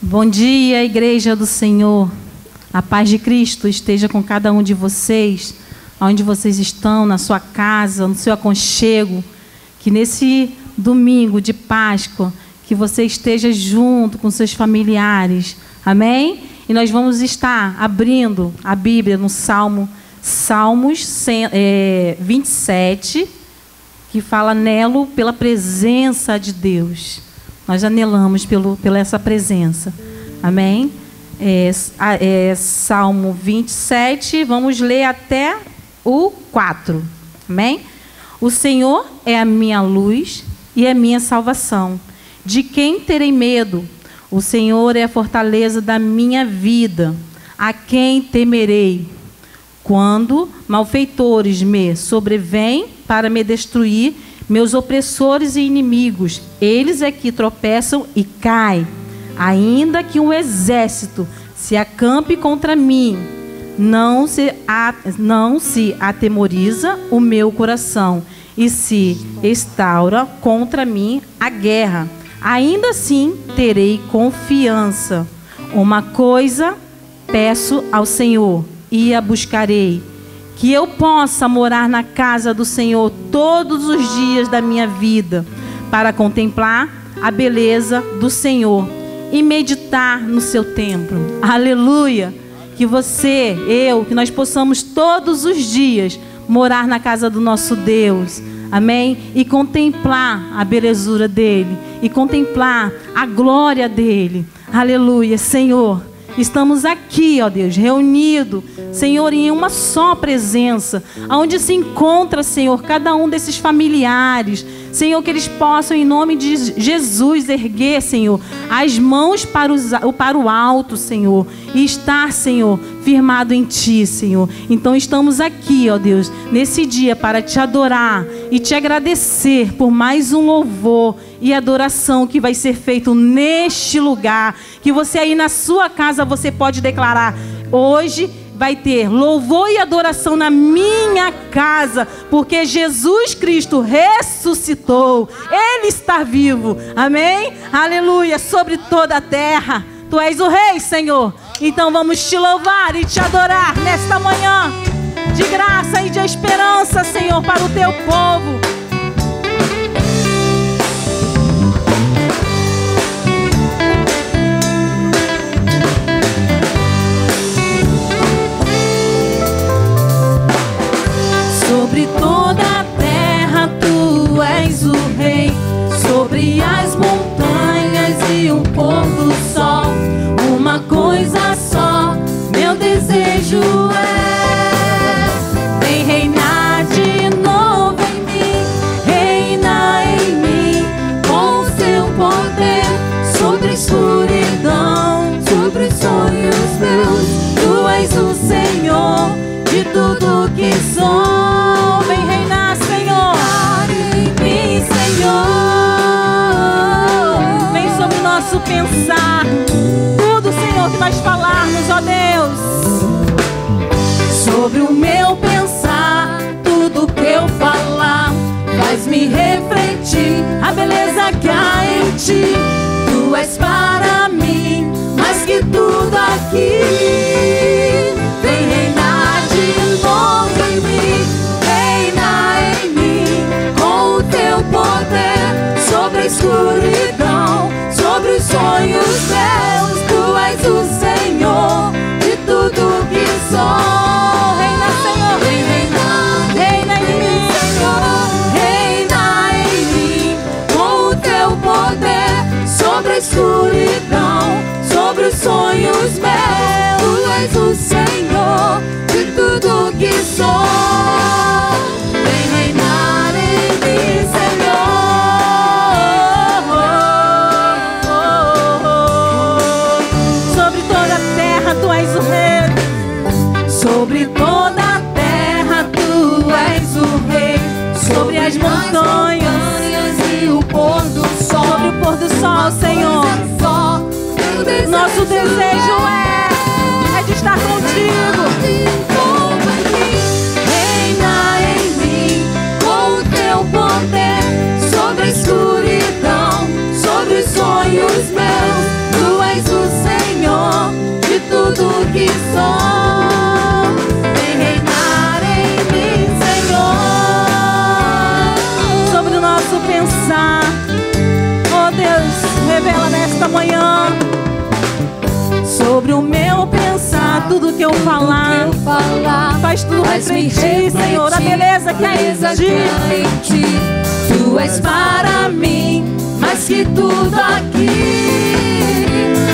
Bom dia, Igreja do Senhor. A paz de Cristo esteja com cada um de vocês, onde vocês estão, na sua casa, no seu aconchego. Que nesse domingo de Páscoa, que você esteja junto com seus familiares. Amém? E nós vamos estar abrindo a Bíblia no Salmos 27, que fala anelo pela presença de Deus. Nós anelamos pela essa presença. Amém? Salmo 27, vamos ler até o 4. Amém? O Senhor é a minha luz e a minha salvação. De quem terei medo? O Senhor é a fortaleza da minha vida. A quem temerei? Quando malfeitores me sobrevêm para me destruir, meus opressores e inimigos, eles é que tropeçam e caem. Ainda que um exército se acampe contra mim, não se atemoriza o meu coração e se instaura contra mim a guerra. Ainda assim terei confiança. Uma coisa peço ao Senhor e a buscarei, que eu possa morar na casa do Senhor todos os dias da minha vida, para contemplar a beleza do Senhor e meditar no seu templo. Aleluia! Que você, que nós possamos todos os dias morar na casa do nosso Deus. Amém? E contemplar a belezura dele, e contemplar a glória dele. Aleluia, Senhor. Estamos aqui, ó Deus, reunidos, Senhor, em uma só presença, onde se encontra, Senhor, cada um desses familiares. Senhor, que eles possam, em nome de Jesus, erguer, Senhor, as mãos para o alto, Senhor, e estar, Senhor, firmado em Ti, Senhor. Então estamos aqui, ó Deus, nesse dia para Te adorar e Te agradecer por mais um louvor e adoração que vai ser feito neste lugar. Que você aí na sua casa, você pode declarar: hoje vai ter louvor e adoração na minha casa, porque Jesus Cristo ressuscitou, Ele está vivo, amém? Aleluia, sobre toda a terra, Tu és o Rei, Senhor. Então vamos Te louvar e Te adorar nesta manhã, de graça e de esperança, Senhor, para o Teu povo. Sobre toda a terra Tu és o Rei, sobre as montanhas e o pôr do sol. Uma coisa só, meu desejo vem reinar de novo em mim, reina em mim com o Seu poder, sobre a escuridão, sobre os sonhos meus. Tu és o Senhor de tudo que sou. Pensar tudo, Senhor, que nós falarmos, ó Deus. Sobre o meu pensar, tudo que eu falar, faz-me refletir a beleza que há em Ti. Tu és para mim mais que tudo aqui. Vem reinar de novo em mim, reina em mim com o Teu poder, sobre a escuridão, sobre os sonhos meus. Tu és o Senhor de tudo que sou. Reina, Senhor, vem reinar, reina em mim, Senhor, reina em mim com o Teu poder, sobre a escuridão, sobre os sonhos meus. Tu és o Senhor de tudo que sou. Vem reinar em mim, Senhor. Sobre toda a terra Tu és o Rei, sobre as montanhas e o pôr do sol. Sobre o pôr do sol, Senhor. Nosso desejo é de estar contigo. Reina em mim com o Teu poder, sobre a escuridão, sobre os sonhos meus. Tu és o encontro em ti, Senhor, a beleza que há em ti. Tu és para mim mais que tudo aqui.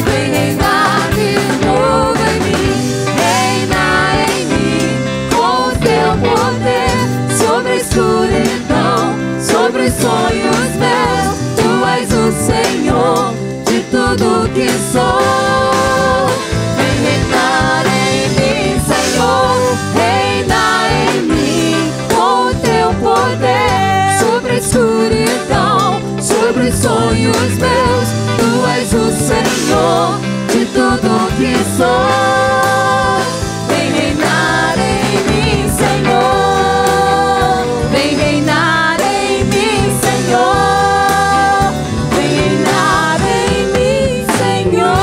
Vem reinar de novo em mim, reina em mim com o teu poder sobre a escuridão, sobre os sonhos meus. Tu és o Senhor de tudo que sou. Vem reinar em mim, Senhor, reina em mim com o teu poder sobre a escuridão, sobre os sonhos meus. Tu és o Senhor de tudo que sou. Vem reinar em mim, Senhor. Vem reinar em mim, Senhor. Vem reinar em mim, Senhor.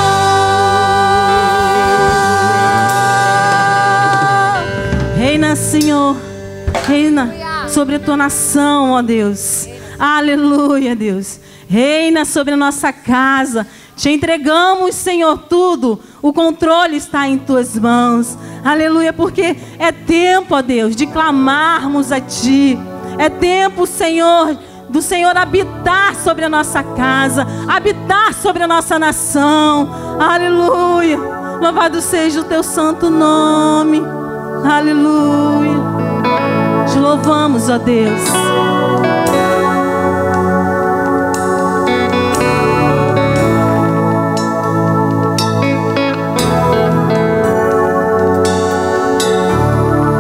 Reina, Senhor, reina sobre a tua nação, ó Deus. Aleluia, Deus. Reina sobre a nossa casa. Te entregamos, Senhor, tudo. O controle está em tuas mãos. Aleluia, porque é tempo, ó Deus, de clamarmos a ti. É tempo, Senhor, do Senhor habitar sobre a nossa casa, habitar sobre a nossa nação. Aleluia. Louvado seja o teu santo nome. Aleluia. Te louvamos, ó Deus.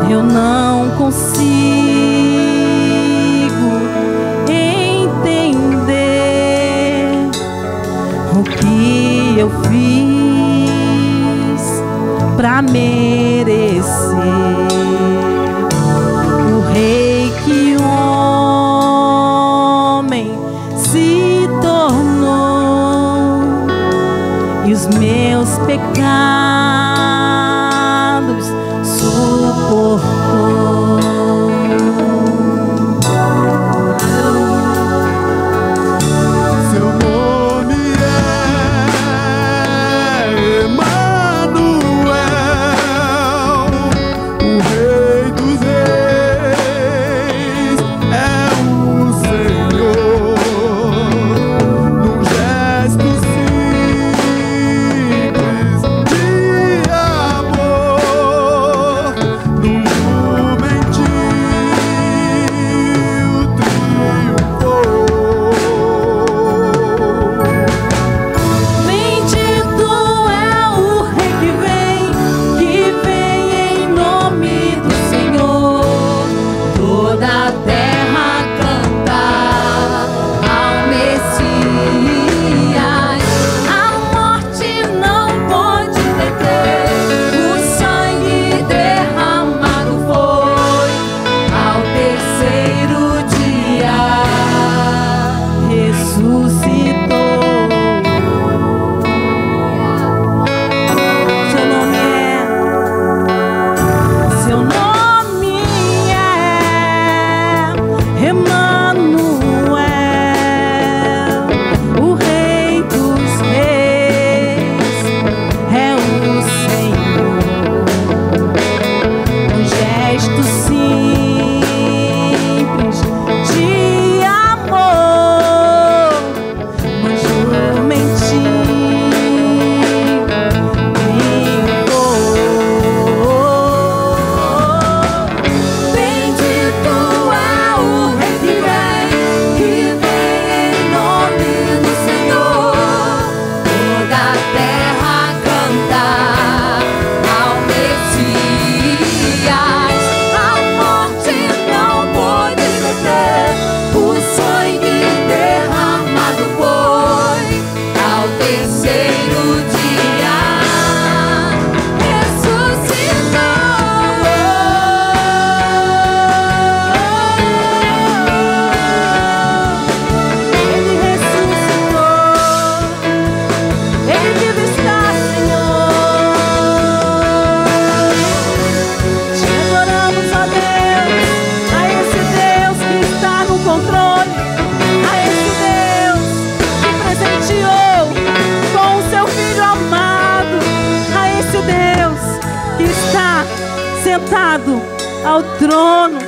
Eu não consigo entender o que eu fiz pra merecer o rei que o homem se tornou e os meus pecados suportou. Seu nome é Emanuel, o Rei dos Reis é o Senhor. Num gesto simples de amor, num jumentil triunfou. Bendito é o rei que vem em nome do Senhor. Toda a terra canta ao Messias. A morte não pode deter, o sangue derramado foi ao terceiro dia. Ressuscitou. Seu nome é Emanuel, o Rei dos Reis é o Senhor. Um gesto simples de amor, um jumentil triunfou. Bendito é o rei que vem em nome do Senhor. Toda a terra canta ao Messias. A morte não pode deter, o sangue derramado foi ao terceiro dia. Ele ressuscitou. Ele vive está, Senhor. Te adoramos, ó Deus, a esse Deus que está no controle, a esse Deus que presenteou com o seu Filho amado, a esse Deus que está sentado ao trono,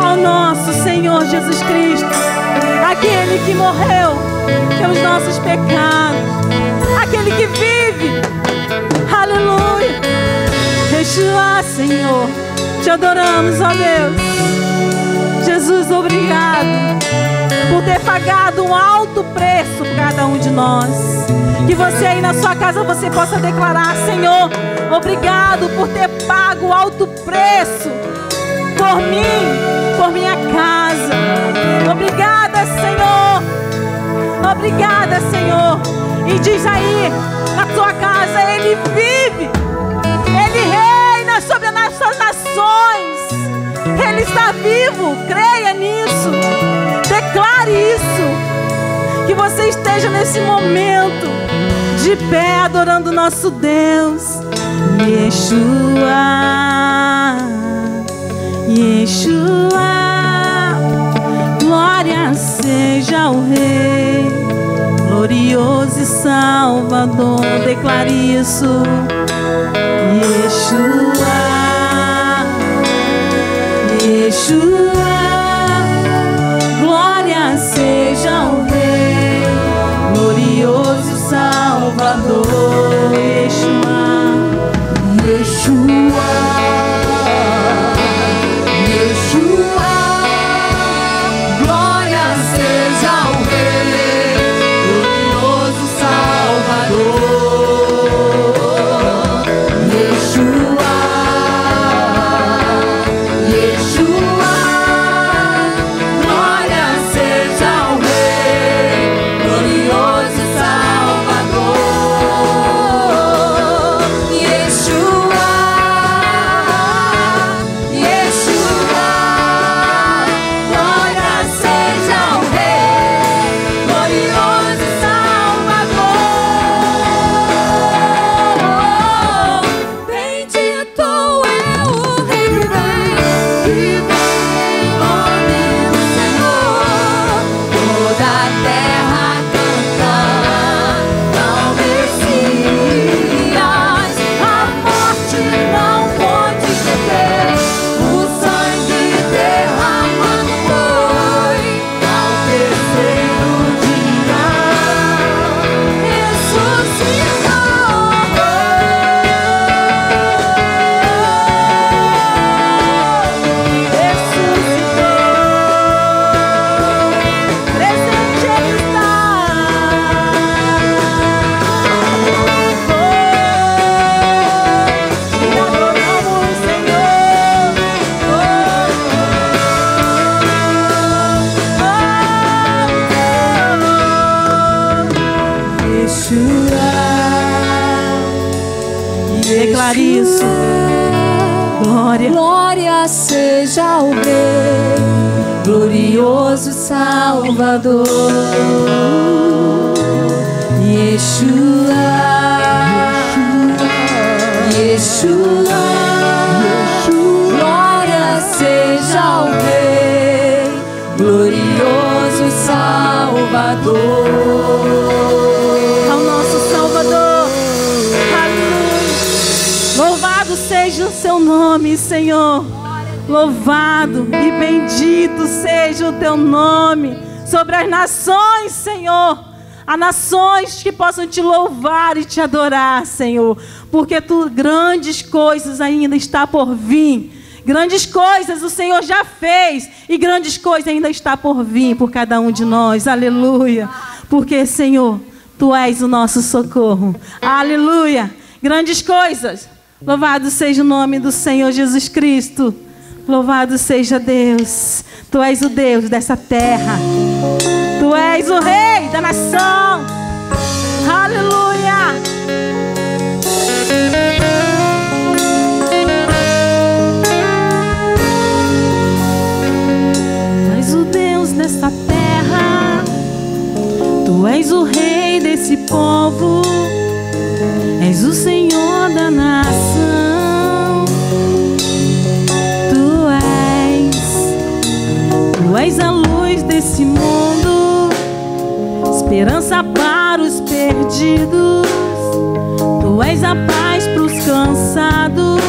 ao nosso Senhor Jesus Cristo, aquele que morreu pelos nossos pecados, aquele que vive. Aleluia. Yeshua, Senhor, te adoramos, ó Deus. Jesus, obrigado por ter pagado um alto preço por cada um de nós. Que você aí na sua casa você possa declarar: Senhor, obrigado por ter pago o alto preço por mim, por minha casa. Obrigada, Senhor. Obrigada, Senhor. E diz aí na sua casa: Ele vive, Ele reina sobre as nossas nações. Ele está vivo. Creia nisso. Declare isso. Que você esteja nesse momento de pé adorando o nosso Deus. Yeshua, Yeshua, glória seja ao Rei, glorioso e Salvador. Declare isso. Yeshua, Yeshua, glória seja ao Rei, glorioso Salvador. Yeshua, Yeshua, Yeshua, glória seja ao Rei, glorioso Salvador. Yeshua, Yeshua, glória seja ao Rei, glorioso Salvador. Yeshua, Yeshua, glória seja ao Rei, glorioso Salvador. Bendito é o Rei que vem em nome do Senhor. Toda a terra canta ao Messias. A morte não pode deter, o sangue derramado foi ao terceiro dia. Ressuscitou. presente Ele está. Te adoramos, Senhor. Declare isso. Glória. Glória seja ao Rei, glorioso Salvador. Yeshua, Yeshua, glória seja ao Rei, glorioso Salvador. Ao nosso Salvador. Aleluia. Louvado seja o seu nome, Senhor. Louvado e bendito seja o teu nome sobre as nações, Senhor. Há nações que possam te louvar e te adorar, Senhor, porque tu grandes coisas ainda está por vir. Grandes coisas o Senhor já fez e grandes coisas ainda está por vir por cada um de nós. Aleluia. Porque, Senhor, tu és o nosso socorro. Aleluia. Grandes coisas. Louvado seja o nome do Senhor Jesus Cristo. Louvado seja Deus. Tu és o Deus dessa terra. Tu és o Rei da nação. Aleluia. Tu és o Deus dessa terra. Tu és o Rei desse povo. És o Senhor da nação. Tu és a luz desse mundo, esperança para os perdidos. Tu és a paz para os cansados.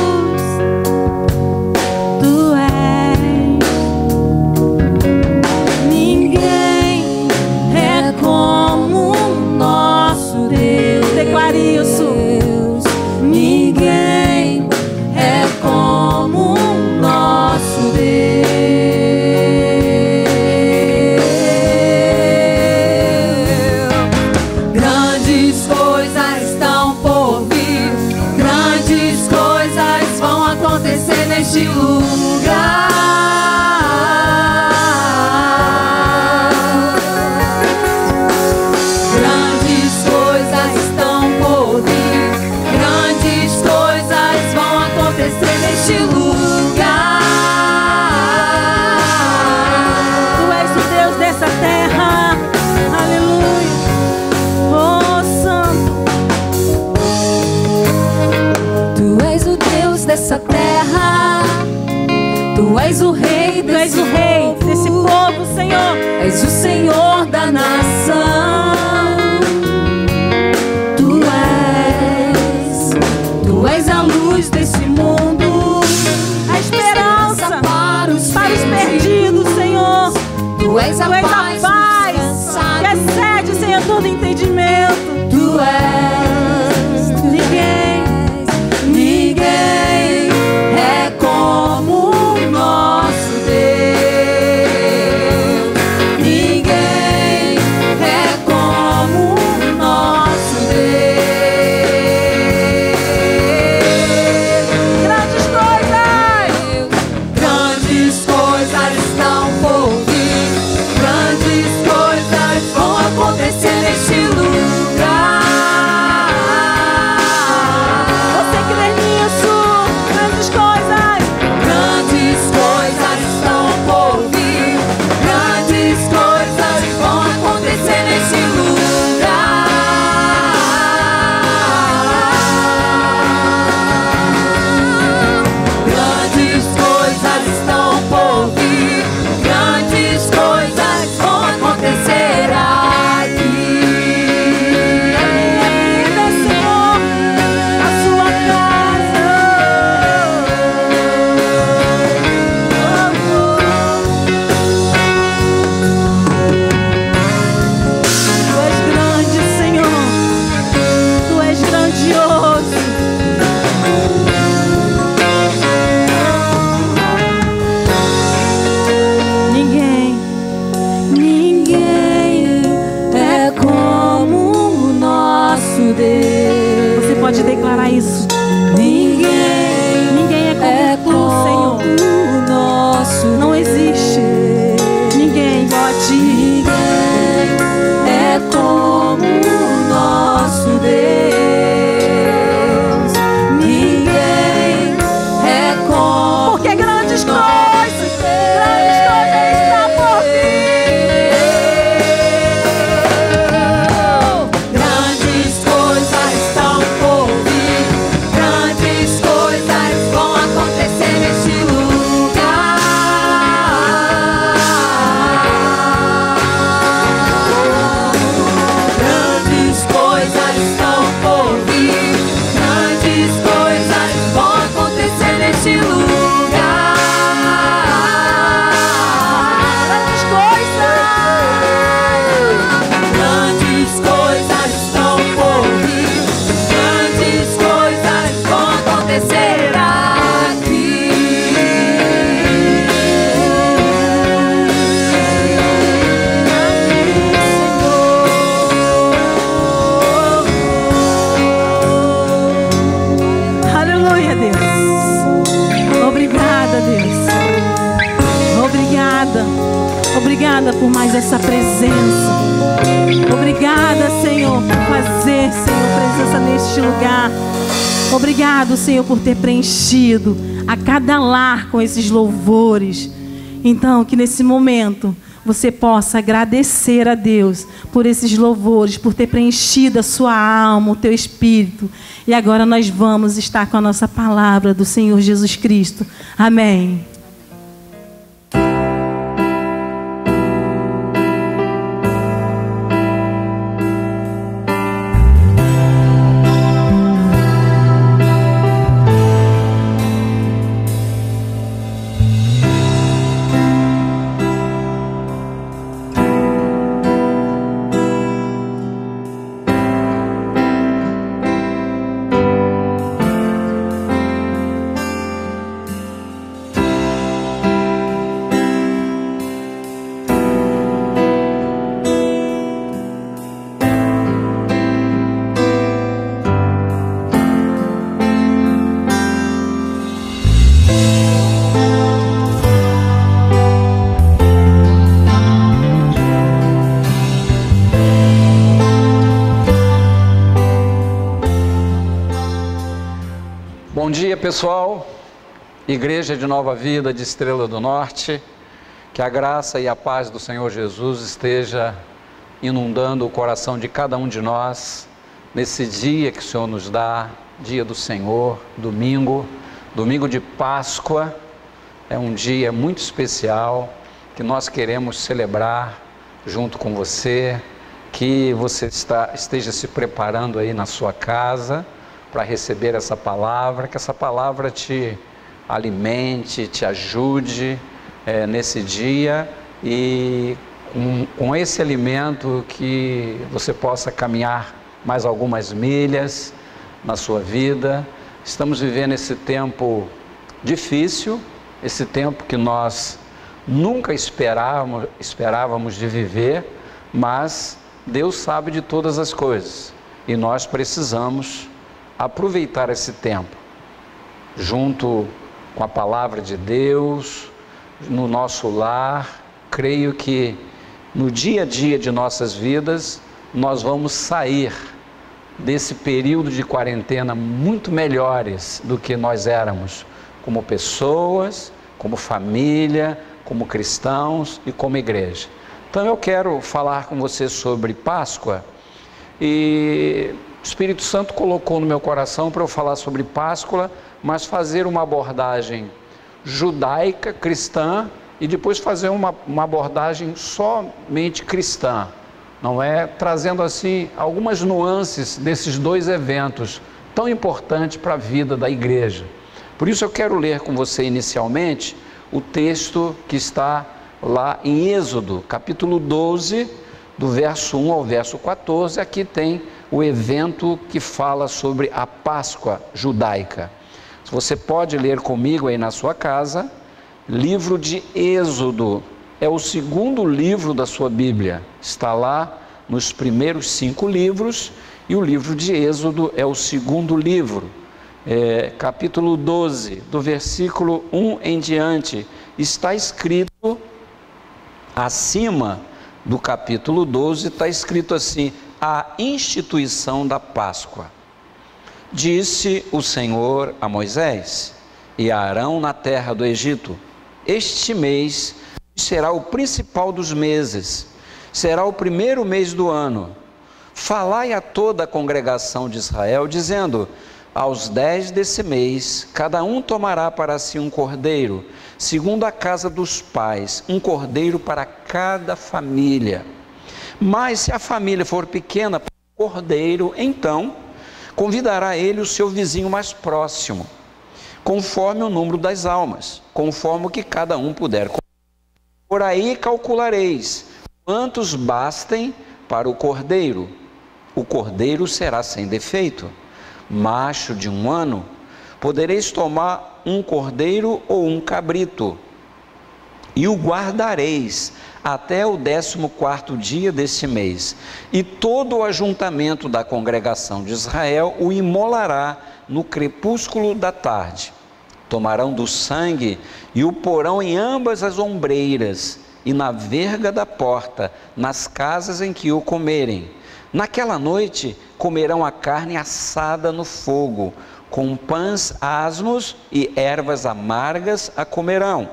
lugar. Grandes coisas estão por vir, grandes coisas vão acontecer neste lugar. Tu és o Deus dessa terra. Aleluia. Oh, Santo. Tu és o Deus dessa terra, tu és o rei Tu és desse o rei desse povo, Senhor. és o Senhor da nação. Tu és a luz desse mundo, A esperança para os perdidos, Senhor. Tu és a Tu és a paz, paz que excede, Senhor, todo entendimento. Tu és ninguém é como o nosso Deus. Ninguém é como o nosso Deus. Grandes coisas. Grandes coisas estão por vir, grandes coisas vão acontecer neste lugar. Você crê nisso? Grandes coisas. Grandes coisas estão por vir, grandes coisas vão acontecer neste lugar. Grandes coisas estão por vir, grandes coisas vão acontecer aqui. É minha vida, Senhor, a sua casa. Tu és grande, Senhor. Tu és grandioso. Ninguém É como o nosso Deus. Você pode declarar isso. Ninguém É como tu, Senhor. o nosso Não existe. Ninguém pode. Ninguém é como o nosso Deus. Ninguém é como Porque grandes coisas estão por vir. Grandes coisas estão por vir, grandes coisas vão acontecer neste lugar. Grandes coisas estão por vir, grandes coisas vão acontecer neste lugar. Grandes coisas. Grandes coisas estão por vir, grandes coisas vão acontecer aqui. Aleluia, Deus. Obrigada, Deus. Obrigada. Obrigada por mais essa presença. Obrigada, Senhor, por fazer, Senhor, presença neste lugar. Obrigado, Senhor, por ter preenchido a cada lar com esses louvores. Então, que nesse momento você possa agradecer a Deus por esses louvores, por ter preenchido a sua alma, o teu espírito. E agora nós vamos estar com a nossa palavra do Senhor Jesus Cristo. Amém. pessoal, Igreja de Nova Vida de Estrela do Norte, que a graça e a paz do Senhor Jesus esteja inundando o coração de cada um de nós, nesse dia que o Senhor nos dá, dia do Senhor, domingo de Páscoa. É um dia muito especial, que nós queremos celebrar junto com você, que você esteja se preparando aí na sua casa, para receber essa palavra, que essa palavra te alimente, te ajude nesse dia, e com esse alimento que você possa caminhar mais algumas milhas na sua vida. Estamos vivendo esse tempo difícil, esse tempo que nós nunca esperávamos de viver, mas Deus sabe de todas as coisas, e nós precisamos aproveitar esse tempo, junto com a palavra de Deus, no nosso lar. Creio que no dia a dia de nossas vidas, nós vamos sair desse período de quarentena muito melhores do que nós éramos, como pessoas, como família, como cristãos e como igreja. Então eu quero falar com você sobre Páscoa, e o Espírito Santo colocou no meu coração para eu falar sobre Páscoa, mas fazer uma abordagem judaica, cristã, e depois fazer uma abordagem somente cristã, não é? Trazendo assim algumas nuances desses dois eventos tão importantes para a vida da igreja. Por isso eu quero ler com você inicialmente o texto que está lá em Êxodo, capítulo 12, do verso 1 ao verso 14, aqui tem o evento que fala sobre a Páscoa judaica. Você pode ler comigo aí na sua casa, livro de Êxodo, é o segundo livro da sua Bíblia, está lá nos primeiros 5 livros, e o livro de Êxodo é o segundo livro, capítulo 12, do versículo 1 em diante, está escrito acima do capítulo 12, está escrito assim: a instituição da Páscoa. Disse o Senhor a Moisés e a Arão na terra do Egito: este mês será o principal dos meses, será o primeiro mês do ano. Falai a toda a congregação de Israel, dizendo: aos 10 desse mês, cada um tomará para si um cordeiro, segundo a casa dos pais, um cordeiro para cada família. Mas se a família for pequena para o cordeiro, então convidará ele o seu vizinho mais próximo, conforme o número das almas, conforme o que cada um puder. Por aí calculareis quantos bastem para o cordeiro. O cordeiro será sem defeito, macho de 1 ano. Podereis tomar um cordeiro ou um cabrito, e o guardareis até o 14º dia deste mês, e todo o ajuntamento da congregação de Israel o imolará no crepúsculo da tarde. Tomarão do sangue e o porão em ambas as ombreiras e na verga da porta, nas casas em que o comerem. Naquela noite comerão a carne assada no fogo, com pães asmos e ervas amargas a comerão.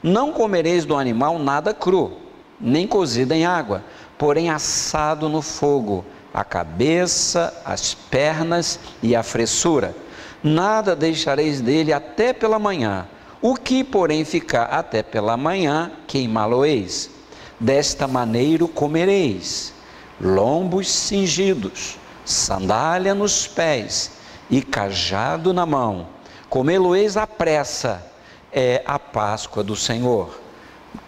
Não comereis do animal nada cru, nem cozido em água, porém assado no fogo, a cabeça, as pernas e a fressura. Nada deixareis dele até pela manhã. O que, porém, ficar até pela manhã, queimá-lo-eis. Desta maneira o comereis: lombos cingidos, sandália nos pés e cajado na mão. Comê-lo-eis à pressa, é a Páscoa do Senhor.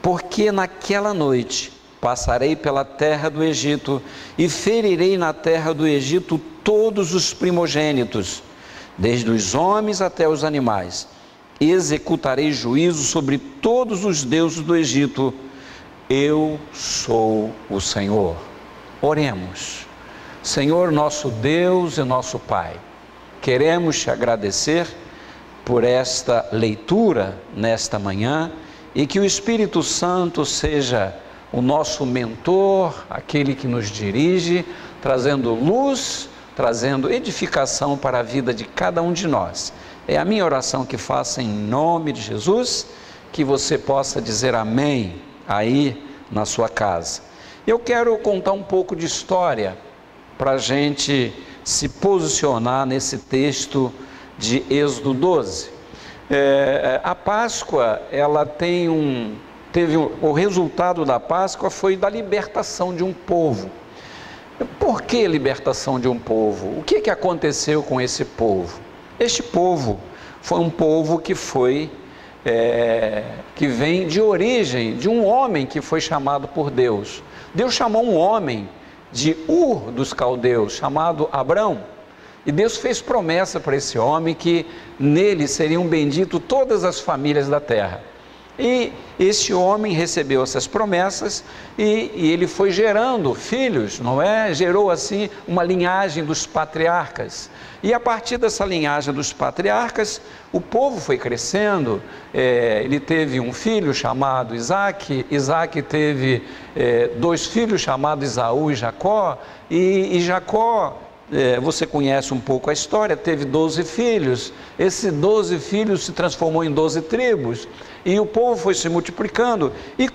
Porque naquela noite passarei pela terra do Egito e ferirei na terra do Egito todos os primogênitos, desde os homens até os animais. Executarei juízo sobre todos os deuses do Egito. Eu sou o Senhor. Oremos. Senhor, nosso Deus e nosso Pai, queremos te agradecer por esta leitura nesta manhã, e que o Espírito Santo seja o nosso mentor, aquele que nos dirige, trazendo luz, trazendo edificação para a vida de cada um de nós. É a minha oração que faça em nome de Jesus, que você possa dizer amém aí na sua casa. Eu quero contar um pouco de história para a gente se posicionar nesse texto de Êxodo 12. A Páscoa, ela o resultado da Páscoa foi da libertação de um povo. Por que libertação de um povo? O que aconteceu com esse povo? Este povo foi um povo que vem de origem de um homem que foi chamado por Deus. Deus chamou um homem de Ur dos caldeus, chamado Abrão, e Deus fez promessa para esse homem que nele seriam benditas todas as famílias da terra. E esse homem recebeu essas promessas e ele foi gerando filhos, não é? Gerou assim uma linhagem dos patriarcas. E a partir dessa linhagem dos patriarcas, o povo foi crescendo. Ele teve um filho chamado Isaque, Isaque teve 2 filhos chamados Esaú e Jacó, e Jacó, você conhece um pouco a história, teve 12 filhos, esses 12 filhos se transformou em 12 tribos, e o povo foi se multiplicando, e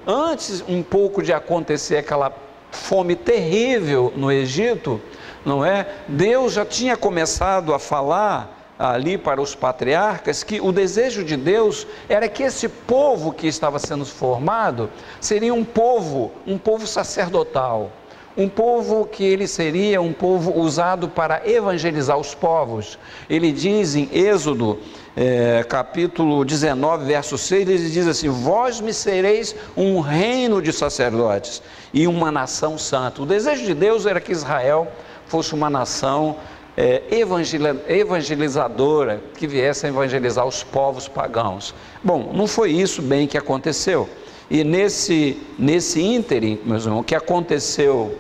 antes um pouco de acontecer aquela fome terrível no Egito, não é? Deus já tinha começado a falar ali para os patriarcas que o desejo de Deus era que esse povo que estava sendo formado seria um povo sacerdotal, um povo que ele seria um povo usado para evangelizar os povos. Ele diz em Êxodo, capítulo 19, verso 6, ele diz assim: vós me sereis um reino de sacerdotes e uma nação santa. O desejo de Deus era que Israel fosse uma nação evangelizadora, que viesse a evangelizar os povos pagãos. Bom, não foi isso bem que aconteceu. E nesse ínterim, meus irmãos, que aconteceu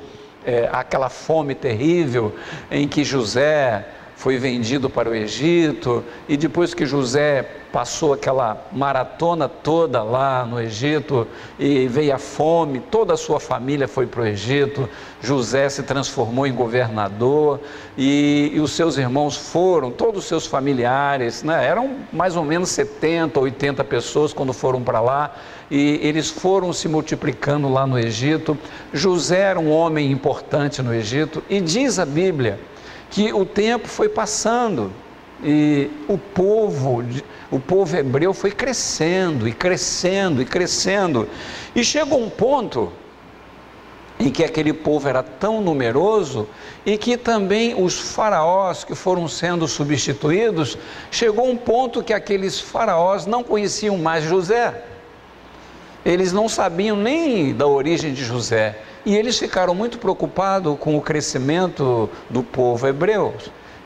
aquela fome terrível em que José foi vendido para o Egito, e depois que José passou aquela maratona toda lá no Egito e veio a fome, toda a sua família foi para o Egito, José se transformou em governador e os seus irmãos foram, todos os seus familiares, né, eram mais ou menos 70, 80 pessoas quando foram para lá, e eles foram se multiplicando lá no Egito. José era um homem importante no Egito, e diz a Bíblia que o tempo foi passando e o povo hebreu foi crescendo e crescendo e crescendo, e chegou um ponto em que aquele povo era tão numeroso e que também os faraós que foram sendo substituídos, chegou um ponto que aqueles faraós não conheciam mais José, eles não sabiam nem da origem de José, e eles ficaram muito preocupados com o crescimento do povo hebreu,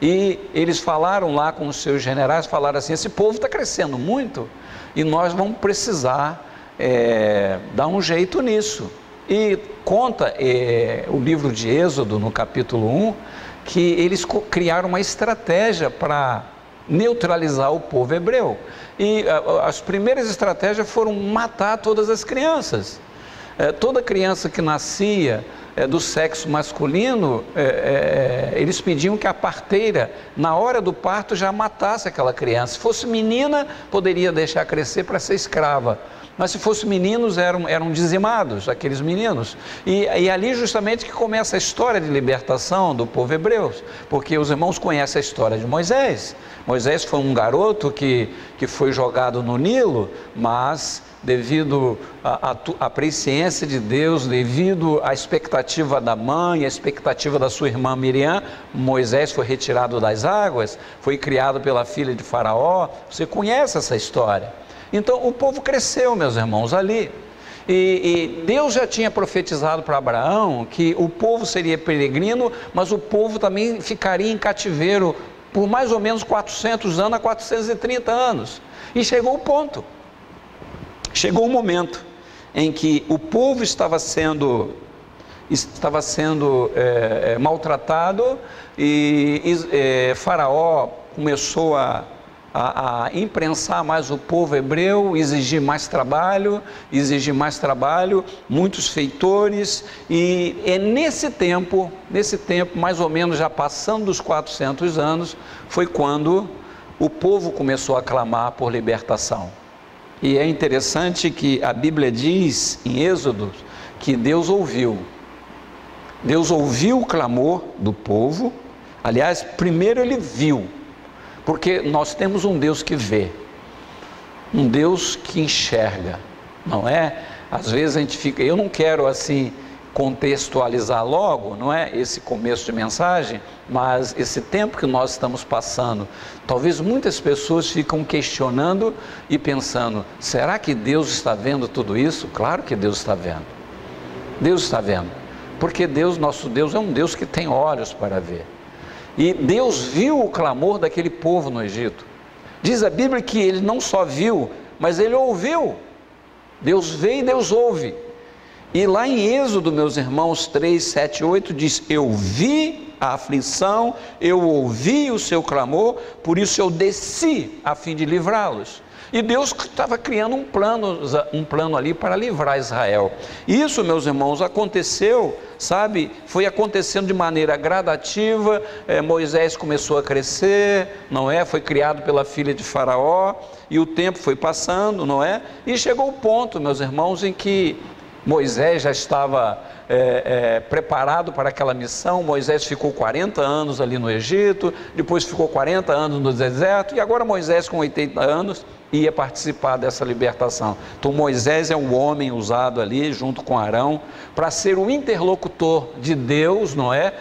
e eles falaram lá com os seus generais, falaram assim: esse povo está crescendo muito e nós vamos precisar dar um jeito nisso. E conta o livro de Êxodo, no capítulo 1, que eles criaram uma estratégia para neutralizar o povo hebreu, e as primeiras estratégias foram matar todas as crianças. Toda criança que nascia do sexo masculino, eles pediam que a parteira, na hora do parto, já matasse aquela criança. Se fosse menina, poderia deixar crescer para ser escrava, mas se fossem meninos, eram dizimados, aqueles meninos. E ali justamente que começa a história de libertação do povo hebreu, porque os irmãos conhecem a história de Moisés. Moisés foi um garoto que foi jogado no Nilo, mas devido à presciência de Deus, devido à expectativa da mãe, à expectativa da sua irmã Miriam, Moisés foi retirado das águas, foi criado pela filha de Faraó. Você conhece essa história. Então o povo cresceu, meus irmãos, ali. E Deus já tinha profetizado para Abraão que o povo seria peregrino, mas o povo também ficaria em cativeiro por mais ou menos 400 anos a 430 anos. E chegou o ponto. Chegou um momento em que o povo estava sendo maltratado, e Faraó começou a imprensar mais o povo hebreu, exigir mais trabalho, muitos feitores, e nesse tempo, mais ou menos já passando dos 400 anos, foi quando o povo começou a clamar por libertação. E é interessante que a Bíblia diz em Êxodo que Deus ouviu. Deus ouviu o clamor do povo. Aliás, primeiro ele viu, porque nós temos um Deus que vê, um Deus que enxerga, não é? Às vezes a gente fica, eu não quero assim contextualizar logo, não é? Esse começo de mensagem, mas esse tempo que nós estamos passando, talvez muitas pessoas ficam questionando e pensando, será que Deus está vendo tudo isso? Claro que Deus está vendo. Deus está vendo, porque Deus, nosso Deus, é um Deus que tem olhos para ver. E Deus viu o clamor daquele povo no Egito. Diz a Bíblia que ele não só viu, mas ele ouviu. Deus vê e Deus ouve. E lá em Êxodo, meus irmãos, 3, 7, 8, diz, eu vi a aflição, eu ouvi o seu clamor, por isso eu desci a fim de livrá-los. E Deus estava criando um plano ali para livrar Israel. Isso, meus irmãos, aconteceu, sabe, foi acontecendo de maneira gradativa. Moisés começou a crescer, não é? Foi criado pela filha de Faraó, e o tempo foi passando, não é? E chegou o ponto, meus irmãos, em que Moisés já estava preparado para aquela missão. Moisés ficou 40 anos ali no Egito, depois ficou 40 anos no deserto, e agora Moisés com 80 anos ia participar dessa libertação. Então Moisés é um homem usado ali junto com Arão para ser o interlocutor de Deus, não é?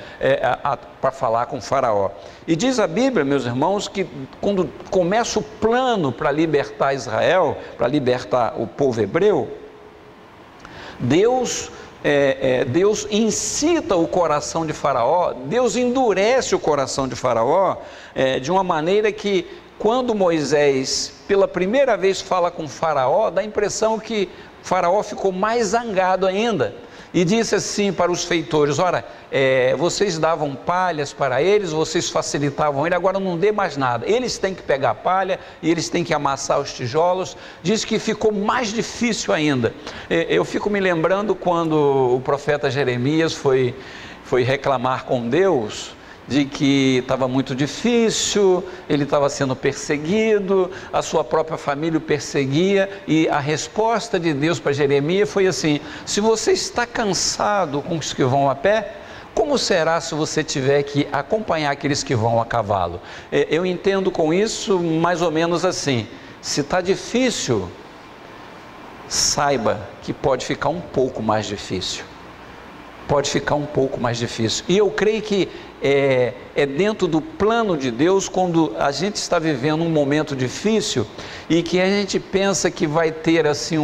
Para falar com Faraó. E diz a Bíblia, meus irmãos, que quando começa o plano para libertar Israel, para libertar o povo hebreu, Deus incita o coração de Faraó, Deus endurece o coração de Faraó de uma maneira que, quando Moisés pela primeira vez fala com Faraó, dá a impressão que Faraó ficou mais zangado ainda, e disse assim para os feitores, ora, vocês davam palhas para eles, vocês facilitavam ele, agora não dê mais nada, eles têm que pegar a palha, e eles têm que amassar os tijolos. Diz que ficou mais difícil ainda. Eu fico me lembrando quando o profeta Jeremias foi reclamar com Deus, de que estava muito difícil, ele estava sendo perseguido, a sua própria família o perseguia, e a resposta de Deus para Jeremias foi assim, se você está cansado com os que vão a pé, como será se você tiver que acompanhar aqueles que vão a cavalo? Eu entendo com isso mais ou menos assim, se está difícil, saiba que pode ficar um pouco mais difícil. Pode ficar um pouco mais difícil. E eu creio que é dentro do plano de Deus, quando a gente está vivendo um momento difícil e que a gente pensa que vai ter assim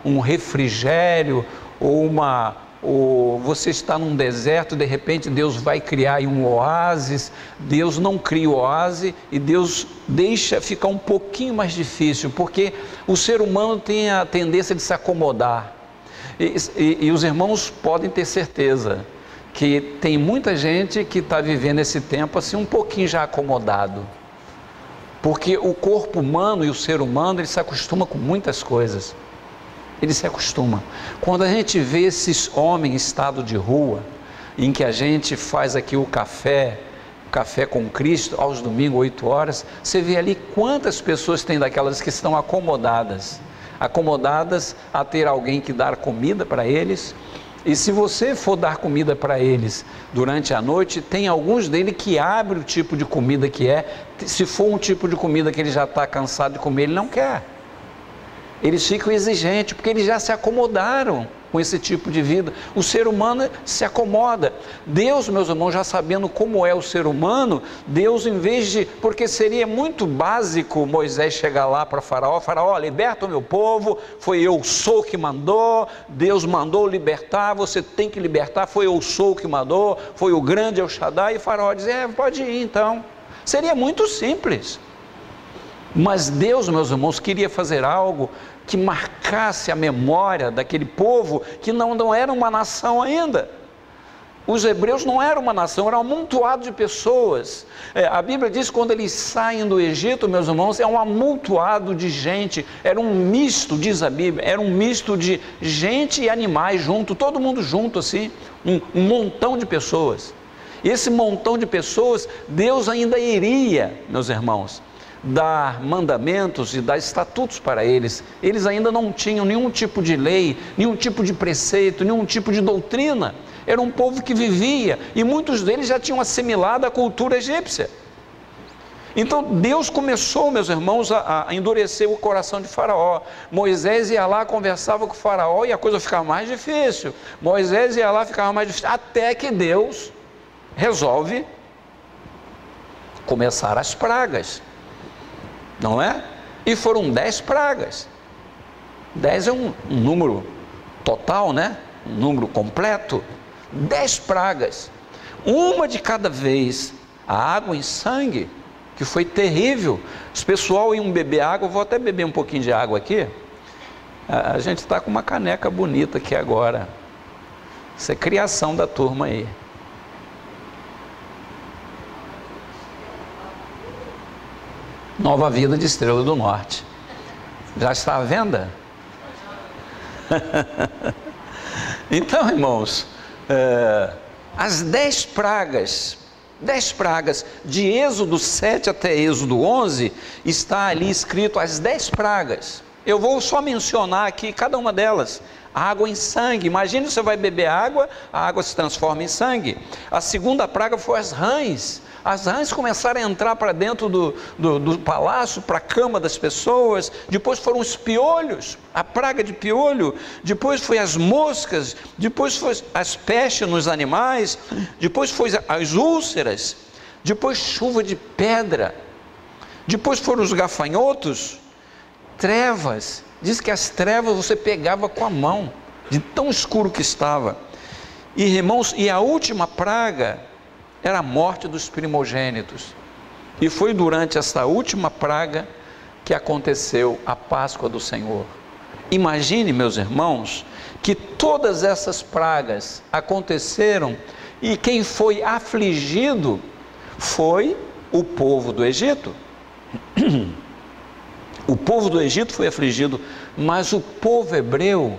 um refrigério ou você está num deserto, de repente Deus vai criar aí um oásis. Deus não cria o oásis e Deus deixa ficar um pouquinho mais difícil, porque o ser humano tem a tendência de se acomodar. E os irmãos podem ter certeza que tem muita gente que está vivendo esse tempo assim um pouquinho já acomodado, porque o corpo humano e o ser humano, ele se acostuma com muitas coisas, ele se acostuma. Quando a gente vê esses homens em estado de rua, em que a gente faz aqui o café com Cristo, aos domingos, 8 horas, você vê ali quantas pessoas tem daquelas que estão acomodadas a ter alguém que dar comida para eles. E se você for dar comida para eles durante a noite, tem alguns deles que abrem o tipo de comida que se for um tipo de comida que ele já está cansado de comer, ele não quer. Eles ficam exigentes, porque eles já se acomodaram com esse tipo de vida. O ser humano se acomoda. Deus, meus irmãos, já sabendo como é o ser humano, Deus, em vez de... Porque seria muito básico Moisés chegar lá para Faraó, liberta o meu povo, foi eu sou que mandou, Deus mandou libertar, você tem que libertar, foi eu sou que mandou, foi o grande El Shaddai, e Faraó diz, pode ir então. Seria muito simples. Mas Deus, meus irmãos, queria fazer algo que marcasse a memória daquele povo que não era uma nação ainda. Os hebreus não eram uma nação, era um amontoado de pessoas. A Bíblia diz que quando eles saem do Egito, meus irmãos, é um amontoado de gente, era um misto, diz a Bíblia, era um misto de gente e animais junto, todo mundo junto assim, um montão de pessoas. E esse montão de pessoas, Deus ainda iria, meus irmãos, dar mandamentos e dar estatutos para eles. Eles ainda não tinham nenhum tipo de lei, nenhum tipo de preceito, nenhum tipo de doutrina. Era um povo que vivia, e muitos deles já tinham assimilado a cultura egípcia. Então Deus começou, meus irmãos, a endurecer o coração de Faraó. Moisés ia lá, conversava com o Faraó e a coisa ficava mais difícil. Moisés ia lá, ficava mais difícil, até que Deus resolve começar as pragas, não é? E foram 10 pragas. 10 é um número total, né? Um número completo. 10 pragas, uma de cada vez. A água em sangue, que foi terrível. Os pessoal iam beber água. Eu vou até beber um pouquinho de água aqui. A gente está com uma caneca bonita aqui agora. Isso é criação da turma aí. Nova Vida de Estrela do Norte. Já está à venda? Então, irmãos, as 10 pragas de Êxodo 7 até Êxodo 11, está ali escrito as 10 pragas. Eu vou só mencionar aqui cada uma delas. Água em sangue. Imagine, você vai beber água, a água se transforma em sangue. A segunda praga foi as rãs. As rãs começaram a entrar para dentro do palácio, para a cama das pessoas. Depois foram os piolhos, a praga de piolho. Depois foi as moscas. Depois foi as pestes nos animais. Depois foi as úlceras. Depois chuva de pedra. Depois foram os gafanhotos. Trevas. Diz que as trevas você pegava com a mão, de tão escuro que estava. E, irmãos, e a última praga era a morte dos primogênitos. E foi durante essa última praga que aconteceu a Páscoa do Senhor. Imagine, meus irmãos, que todas essas pragas aconteceram e quem foi afligido foi o povo do Egito. O povo do Egito foi afligido, mas o povo hebreu,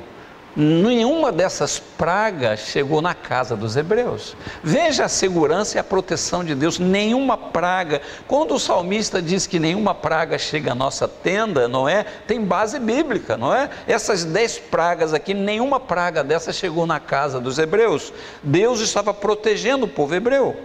nenhuma dessas pragas chegou na casa dos hebreus. Veja a segurança e a proteção de Deus. Nenhuma praga. Quando o salmista diz que nenhuma praga chega à nossa tenda, não é? Tem base bíblica, não é? Essas 10 pragas aqui, nenhuma praga dessa chegou na casa dos hebreus. Deus estava protegendo o povo hebreu.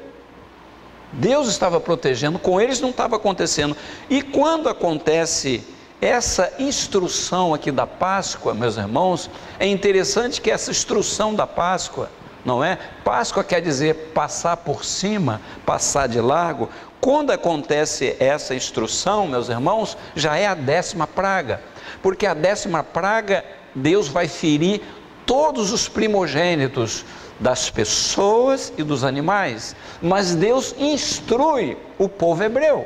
Deus estava protegendo, com eles não estava acontecendo. E quando acontece essa instrução aqui da Páscoa, meus irmãos, é interessante que essa instrução da Páscoa, não é? Páscoa quer dizer passar por cima, passar de largo. Quando acontece essa instrução, meus irmãos, já é a 10ª praga, porque a 10ª praga, Deus vai ferir todos os primogênitos das pessoas e dos animais, mas Deus instrui o povo hebreu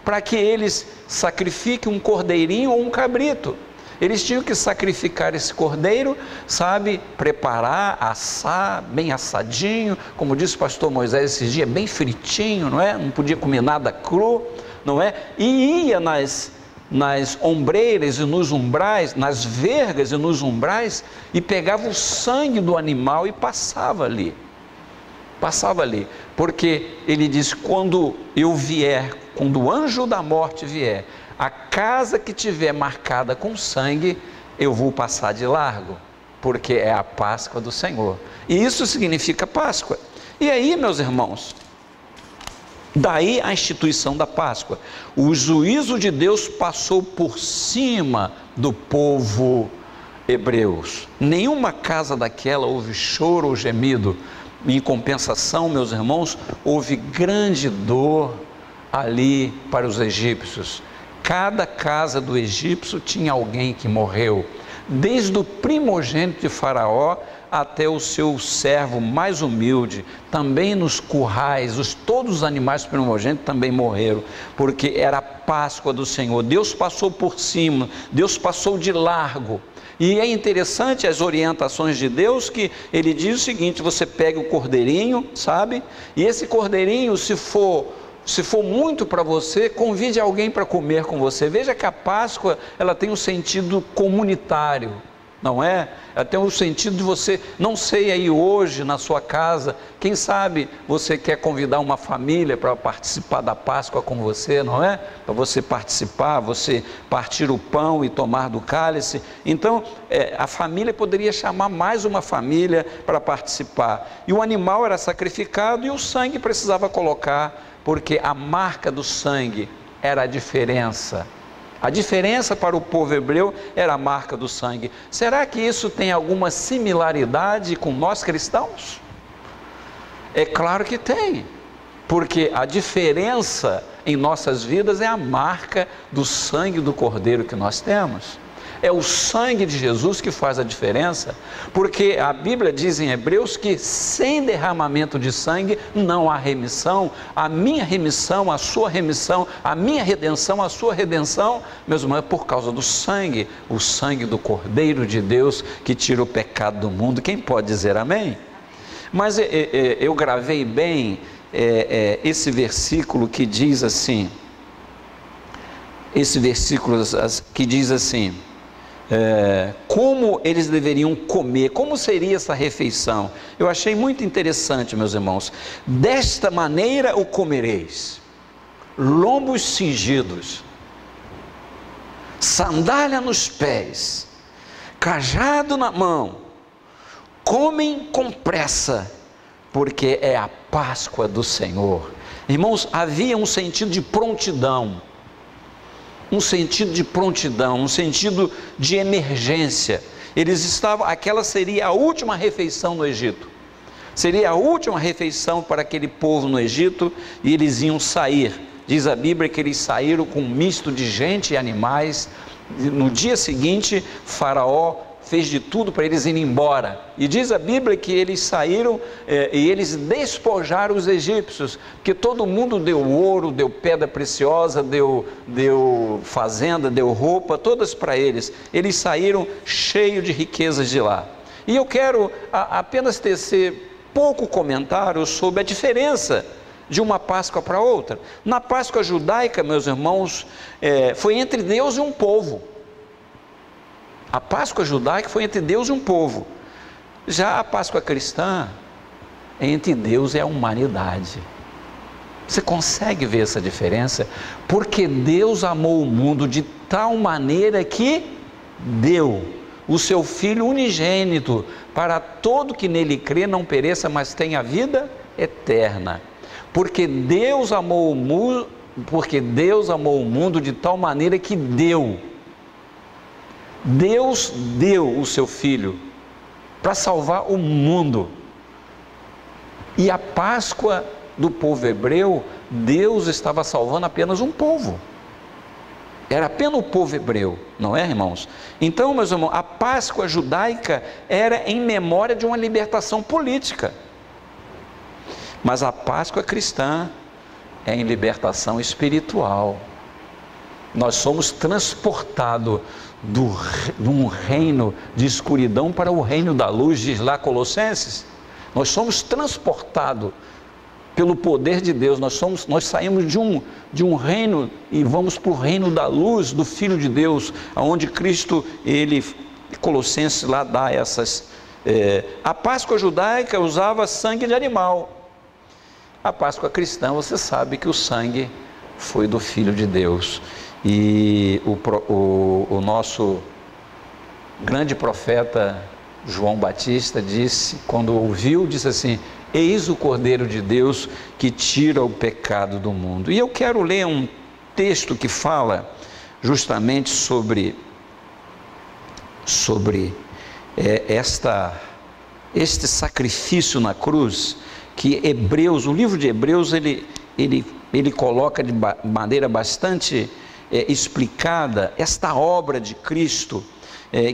para que eles sacrifiquem um cordeirinho ou um cabrito. Eles tinham que sacrificar esse cordeiro, sabe, preparar, assar, bem assadinho, como disse o pastor Moisés esses dias, bem fritinho, não é? Não podia comer nada cru, não é? E ia nas ombreiras e nos umbrais, nas vergas e nos umbrais, e pegava o sangue do animal e passava ali, porque ele diz, quando o anjo da morte vier, a casa que tiver marcada com sangue, eu vou passar de largo, porque é a Páscoa do Senhor, e isso significa Páscoa. E aí, meus irmãos, daí a instituição da Páscoa. O juízo de Deus passou por cima do povo hebreus. Nenhuma casa daquela houve choro ou gemido. Em compensação, meus irmãos, houve grande dor ali para os egípcios. Cada casa do egípcio tinha alguém que morreu, desde o primogênito de Faraó até o seu servo mais humilde. Também nos currais, todos os animais primogênitos também morreram, porque era a Páscoa do Senhor. Deus passou por cima, Deus passou de largo. E é interessante as orientações de Deus, que ele diz o seguinte: você pega o cordeirinho, sabe? E esse cordeirinho, se for muito para você, convide alguém para comer com você. Veja que a Páscoa, ela tem um sentido comunitário. não é? Até o sentido de você, não sei aí hoje na sua casa, quem sabe você quer convidar uma família para participar da Páscoa com você, não é? Para você participar, você partir o pão e tomar do cálice. Então, a família poderia chamar mais uma família para participar. E o animal era sacrificado e o sangue precisava colocar, porque a marca do sangue era a diferença. A diferença para o povo hebreu era a marca do sangue. Será que isso tem alguma similaridade com nós cristãos? É claro que tem, porque a diferença em nossas vidas é a marca do sangue do Cordeiro que nós temos. É o sangue de Jesus que faz a diferença, porque a Bíblia diz em Hebreus que sem derramamento de sangue não há remissão. A minha remissão, a sua remissão, a minha redenção, a sua redenção, meus irmãos, é por causa do sangue, o sangue do Cordeiro de Deus que tira o pecado do mundo. Quem pode dizer amém? Mas eu gravei bem esse versículo que diz assim, como eles deveriam comer, como seria essa refeição. Eu achei muito interessante, meus irmãos. Desta maneira o comereis: lombos cingidos, sandália nos pés, cajado na mão, comem com pressa, porque é a Páscoa do Senhor. Irmãos, havia um sentido de prontidão, um sentido de emergência. Eles estavam, aquela seria a última refeição no Egito, seria a última refeição para aquele povo no Egito, e eles iam sair. Diz a Bíblia que eles saíram com um misto de gente e animais. No dia seguinte, Faraó fez de tudo para eles irem embora, e diz a Bíblia que eles saíram e eles despojaram os egípcios, porque todo mundo deu ouro, deu pedra preciosa, deu fazenda, deu roupa, todas para eles. Eles saíram cheios de riquezas de lá. E eu quero apenas tecer pouco comentário sobre a diferença de uma Páscoa para outra. Na Páscoa judaica, meus irmãos, foi entre Deus e um povo. A Páscoa judaica foi entre Deus e um povo. Já a Páscoa cristã é entre Deus e a humanidade. Você consegue ver essa diferença? Porque Deus amou o mundo de tal maneira que deu o seu Filho unigênito, para todo que nele crê não pereça, mas tenha vida eterna. Porque Deus amou o mundo de tal maneira que deu. Deus deu o seu Filho para salvar o mundo. E a Páscoa do povo hebreu, Deus estava salvando apenas um povo. Era apenas o povo hebreu, não é, irmãos? Então, meus irmãos, a Páscoa judaica era em memória de uma libertação política. Mas a Páscoa cristã é em libertação espiritual. Nós somos transportados de um reino de escuridão para o reino da luz, diz lá Colossenses. Nós somos transportados pelo poder de Deus. Nós saímos de um reino e vamos para o reino da luz do Filho de Deus, onde Cristo, Colossenses lá dá essas... a Páscoa judaica usava sangue de animal. A Páscoa cristã, você sabe que o sangue foi do Filho de Deus. E o nosso grande profeta João Batista disse, quando ouviu, disse assim: eis o Cordeiro de Deus que tira o pecado do mundo. E eu quero ler um texto que fala justamente sobre este sacrifício na cruz, que Hebreus, o livro de Hebreus, ele coloca de maneira bastante explicada esta obra de Cristo,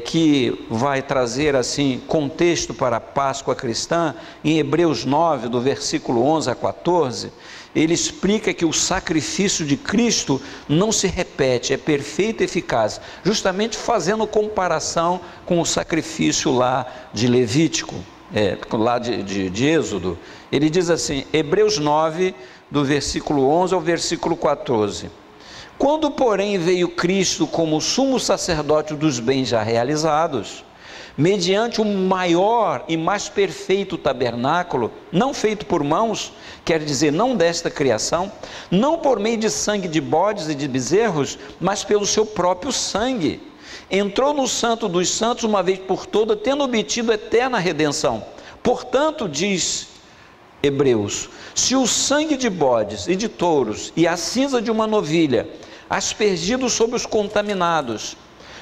que vai trazer assim contexto para a Páscoa cristã. Em Hebreus 9, do versículo 11 a 14, ele explica que o sacrifício de Cristo não se repete, é perfeito e eficaz, justamente fazendo comparação com o sacrifício lá de Levítico, lá de Êxodo. Ele diz assim, Hebreus 9, do versículo 11 ao versículo 14: quando, porém, veio Cristo como sumo sacerdote dos bens já realizados, mediante o maior e mais perfeito tabernáculo, não feito por mãos, quer dizer, não desta criação, não por meio de sangue de bodes e de bezerros, mas pelo seu próprio sangue. Entrou no Santo dos Santos uma vez por todas, tendo obtido eterna redenção. Portanto, diz Hebreus, se o sangue de bodes e de touros e a cinza de uma novilha, aspergidos sobre os contaminados,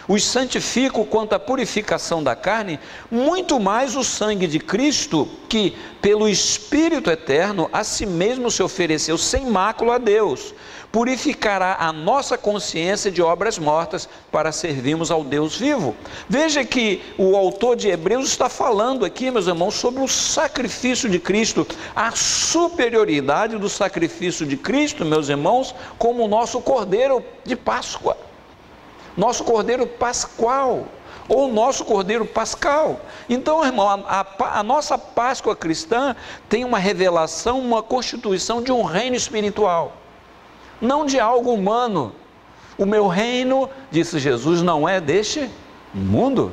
os santificam quanto à purificação da carne, muito mais o sangue de Cristo, que pelo Espírito eterno a si mesmo se ofereceu sem mácula a Deus, purificará a nossa consciência de obras mortas para servirmos ao Deus vivo. Veja que o autor de Hebreus está falando aqui, meus irmãos, sobre o sacrifício de Cristo, a superioridade do sacrifício de Cristo, meus irmãos, como o nosso Cordeiro de Páscoa, nosso Cordeiro Pascual, ou nosso Cordeiro Pascal. Então, irmão, a nossa Páscoa cristã tem uma revelação, uma constituição de um reino espiritual, não de algo humano. O meu reino, disse Jesus, não é deste mundo,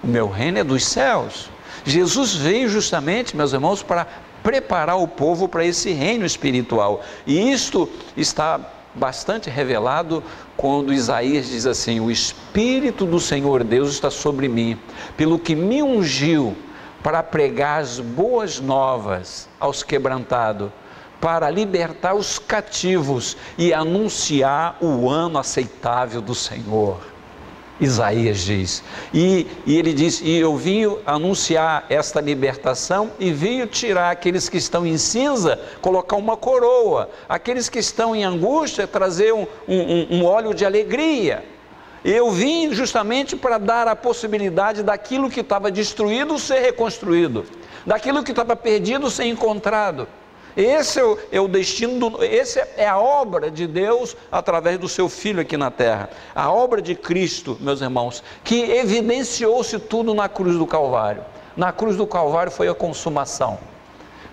o meu reino é dos céus. Jesus veio justamente, meus irmãos, para preparar o povo para esse reino espiritual, e isto está bastante revelado quando Isaías diz assim: o Espírito do Senhor Deus está sobre mim, pelo que me ungiu para pregar as boas novas aos quebrantados, para libertar os cativos e anunciar o ano aceitável do Senhor. Isaías diz, e ele diz, e eu vim anunciar esta libertação e vim tirar aqueles que estão em cinza, colocar uma coroa, aqueles que estão em angústia, trazer um óleo de alegria. Eu vim justamente para dar a possibilidade daquilo que estava destruído ser reconstruído, daquilo que estava perdido ser encontrado. Esse é o destino, essa é a obra de Deus através do seu Filho aqui na terra, a obra de Cristo, meus irmãos, que evidenciou-se tudo na cruz do Calvário. Na cruz do Calvário foi a consumação.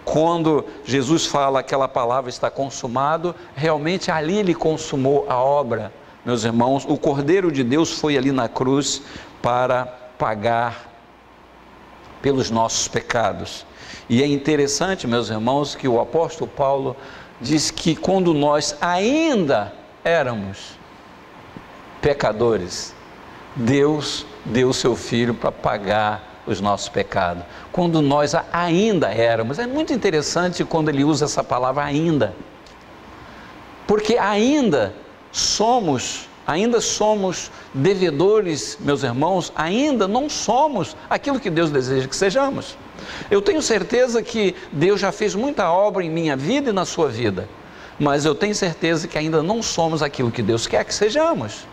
Quando Jesus fala aquela palavra está consumado, realmente ali ele consumou a obra, meus irmãos. O Cordeiro de Deus foi ali na cruz para pagar pelos nossos pecados. E é interessante, meus irmãos, que o apóstolo Paulo diz que quando nós ainda éramos pecadores, Deus deu o seu Filho para pagar os nossos pecados. Quando nós ainda éramos, é muito interessante quando ele usa essa palavra ainda, porque ainda somos devedores, meus irmãos, ainda não somos aquilo que Deus deseja que sejamos. Eu tenho certeza que Deus já fez muita obra em minha vida e na sua vida, mas eu tenho certeza que ainda não somos aquilo que Deus quer que sejamos.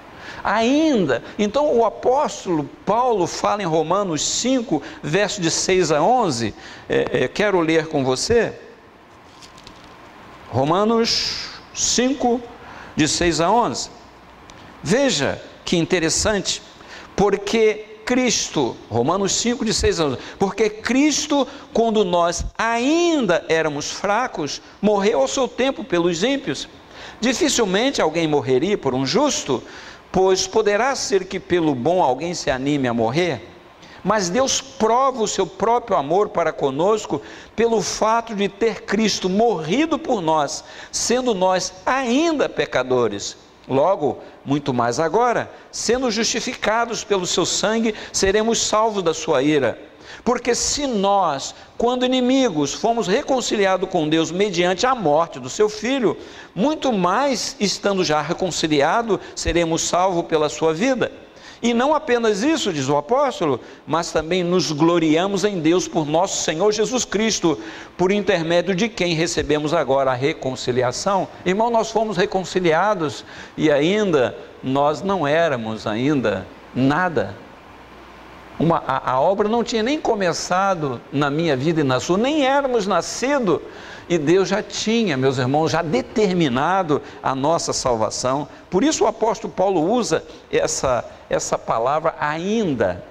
Ainda. Então o apóstolo Paulo fala em Romanos 5, versos de 6 a 11, quero ler com você, Romanos 5, de 6 a 11, veja que interessante, porque Cristo, Romanos 5, de 6 a 11, porque Cristo, quando nós ainda éramos fracos, morreu ao seu tempo pelos ímpios. Dificilmente alguém morreria por um justo, pois poderá ser que pelo bom alguém se anime a morrer, mas Deus prova o seu próprio amor para conosco, pelo fato de ter Cristo morrido por nós, sendo nós ainda pecadores. Logo, muito mais agora, sendo justificados pelo seu sangue, seremos salvos da sua ira. Porque se nós, quando inimigos, fomos reconciliados com Deus mediante a morte do seu Filho, muito mais, estando já reconciliados, seremos salvos pela sua vida. E não apenas isso, diz o apóstolo, mas também nos gloriamos em Deus por nosso Senhor Jesus Cristo, por intermédio de quem recebemos agora a reconciliação. Irmão, nós fomos reconciliados e ainda nós não éramos ainda nada. A obra não tinha nem começado na minha vida e na sua, nem éramos nascidos, e Deus já tinha, meus irmãos, já determinado a nossa salvação. Por isso o apóstolo Paulo usa essa palavra ainda,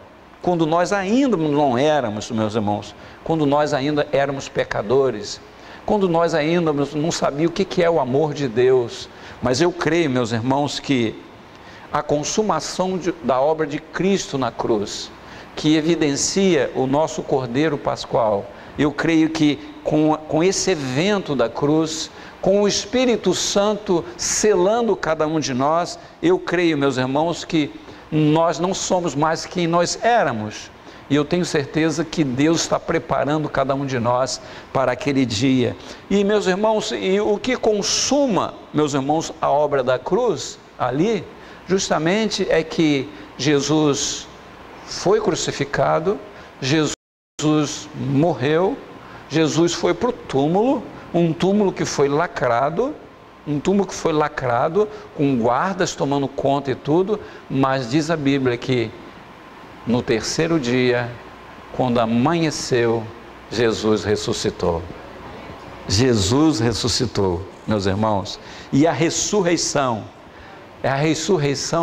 quando nós ainda não éramos, meus irmãos, quando nós ainda éramos pecadores, quando nós ainda não sabíamos o que é o amor de Deus. Mas eu creio, meus irmãos, que a consumação da obra de Cristo na cruz que evidencia o nosso Cordeiro Pascual. Eu creio que com esse evento da cruz, com o Espírito Santo selando cada um de nós, eu creio, meus irmãos, que nós não somos mais quem nós éramos. E eu tenho certeza que Deus está preparando cada um de nós para aquele dia. E, meus irmãos, e o que consuma, meus irmãos, a obra da cruz ali, justamente é que Jesus foi crucificado, Jesus morreu, Jesus foi para o túmulo, um túmulo que foi lacrado, com guardas tomando conta e tudo, mas diz a Bíblia que no terceiro dia, quando amanheceu, Jesus ressuscitou. Jesus ressuscitou, meus irmãos. E a ressurreição,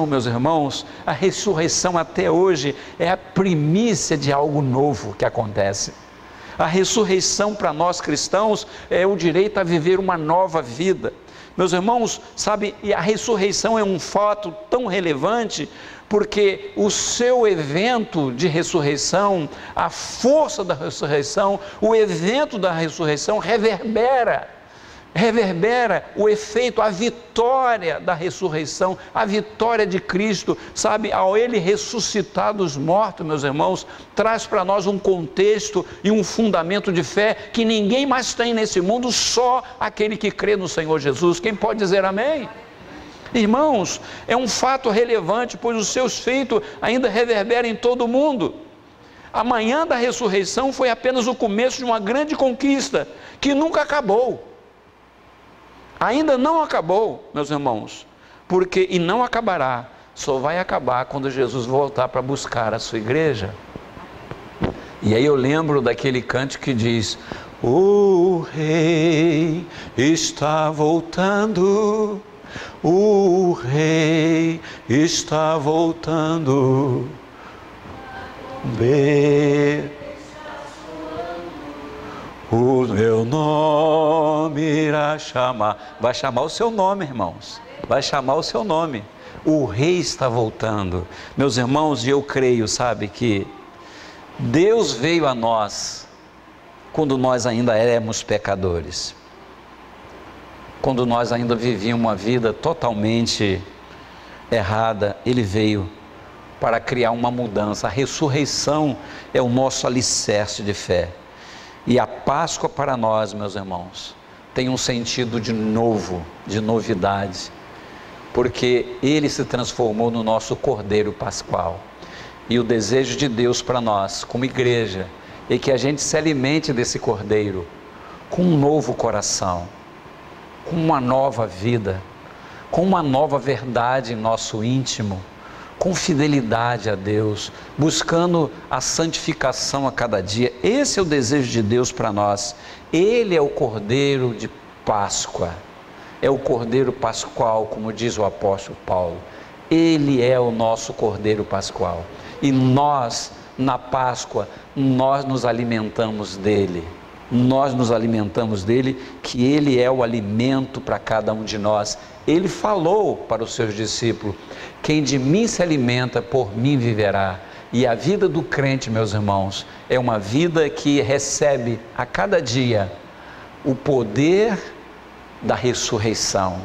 meus irmãos, a ressurreição até hoje é a primícia de algo novo que acontece. A ressurreição para nós cristãos é o direito a viver uma nova vida. Meus irmãos, sabe, e a ressurreição é um fato tão relevante, porque o seu evento de ressurreição, a força da ressurreição, o evento da ressurreição reverbera o efeito, a vitória da ressurreição, a vitória de Cristo, sabe, ao Ele ressuscitar dos mortos, meus irmãos, traz para nós um contexto e um fundamento de fé que ninguém mais tem nesse mundo, só aquele que crê no Senhor Jesus. Quem pode dizer amém? Irmãos, é um fato relevante, pois os seus feitos ainda reverberam em todo o mundo. A manhã da ressurreição foi apenas o começo de uma grande conquista, que nunca acabou. Ainda não acabou, meus irmãos, e não acabará, só vai acabar quando Jesus voltar para buscar a sua igreja. E aí eu lembro daquele cântico que diz: o Rei está voltando, o Rei está voltando, o meu nome irá chamar. Vai chamar o seu nome, irmãos. Vai chamar o seu nome. O Rei está voltando. Meus irmãos, e eu creio, sabe, que Deus veio a nós quando nós ainda éramos pecadores. Quando nós ainda vivíamos uma vida totalmente errada, Ele veio para criar uma mudança. A ressurreição é o nosso alicerce de fé. E a Páscoa para nós, meus irmãos, tem um sentido de novo, de novidade, porque Ele se transformou no nosso Cordeiro Pascual. E o desejo de Deus para nós, como igreja, é que a gente se alimente desse Cordeiro com um novo coração, com uma nova vida, com uma nova verdade em nosso íntimo, com fidelidade a Deus, buscando a santificação a cada dia. Esse é o desejo de Deus para nós. Ele é o Cordeiro de Páscoa, é o Cordeiro Pascual, como diz o apóstolo Paulo. Ele é o nosso Cordeiro Pascual. E nós, na Páscoa, nós nos alimentamos dele. Nós nos alimentamos dele, que ele é o alimento para cada um de nós. Ele falou para os seus discípulos: quem de mim se alimenta, por mim viverá. E a vida do crente, meus irmãos, é uma vida que recebe a cada dia o poder da ressurreição.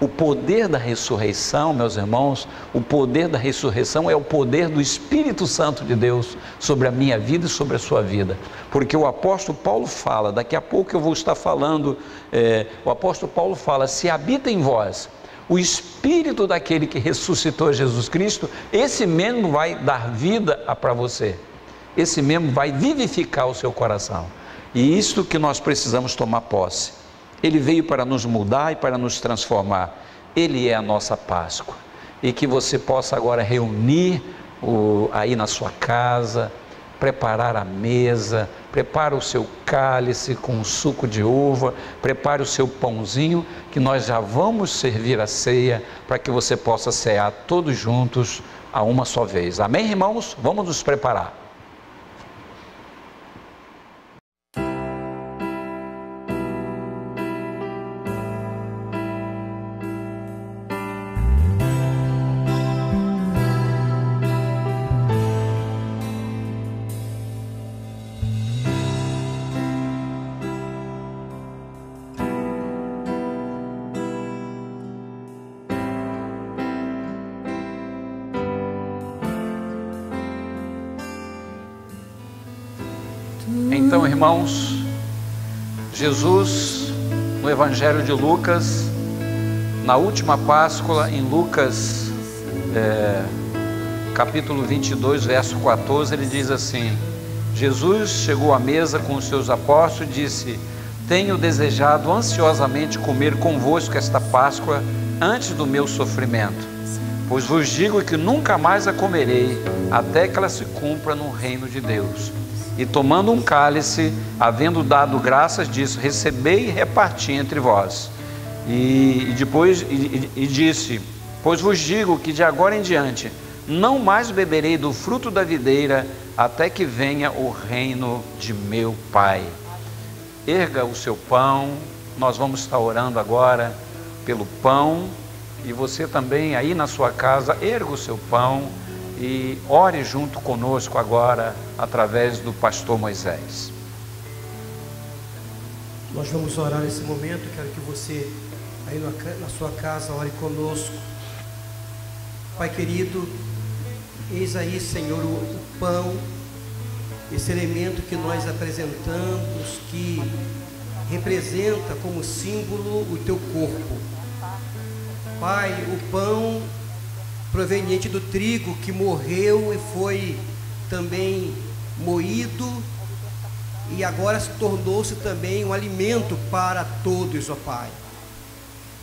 O poder da ressurreição, meus irmãos, o poder da ressurreição é o poder do Espírito Santo de Deus sobre a minha vida e sobre a sua vida. Porque o apóstolo Paulo fala, daqui a pouco eu vou estar falando, o apóstolo Paulo fala: se habita em vós o Espírito daquele que ressuscitou Jesus Cristo, esse mesmo vai dar vida para você. Esse mesmo vai vivificar o seu coração. E isto que nós precisamos tomar posse. Ele veio para nos mudar e para nos transformar. Ele é a nossa Páscoa. E que você possa agora reunir aí na sua casa, preparar a mesa, prepare o seu cálice com suco de uva, prepare o seu pãozinho, que nós já vamos servir a ceia, para que você possa cear todos juntos a uma só vez. Amém, irmãos? Vamos nos preparar. Então, irmãos, Jesus, no Evangelho de Lucas, na última Páscoa, em Lucas, capítulo 22, verso 14, ele diz assim: Jesus chegou à mesa com os seus apóstolos e disse: tenho desejado ansiosamente comer convosco esta Páscoa antes do meu sofrimento, pois vos digo que nunca mais a comerei, até que ela se cumpra no reino de Deus. E tomando um cálice, havendo dado graças, disse: recebei e reparti entre vós. E depois disse: pois vos digo que de agora em diante não mais beberei do fruto da videira, até que venha o reino de meu Pai. Erga o seu pão. Nós vamos estar orando agora pelo pão, e você também aí na sua casa, erga o seu pão e ore junto conosco agora, através do pastor Moisés. Nós vamos orar nesse momento. Quero que você aí na sua casa ore conosco. Pai querido, eis aí, Senhor, o pão, esse elemento que nós apresentamos, que representa como símbolo o teu corpo. Pai, o pão proveniente do trigo que morreu e foi também moído, e agora se tornou-se também um alimento para todos, ó Pai.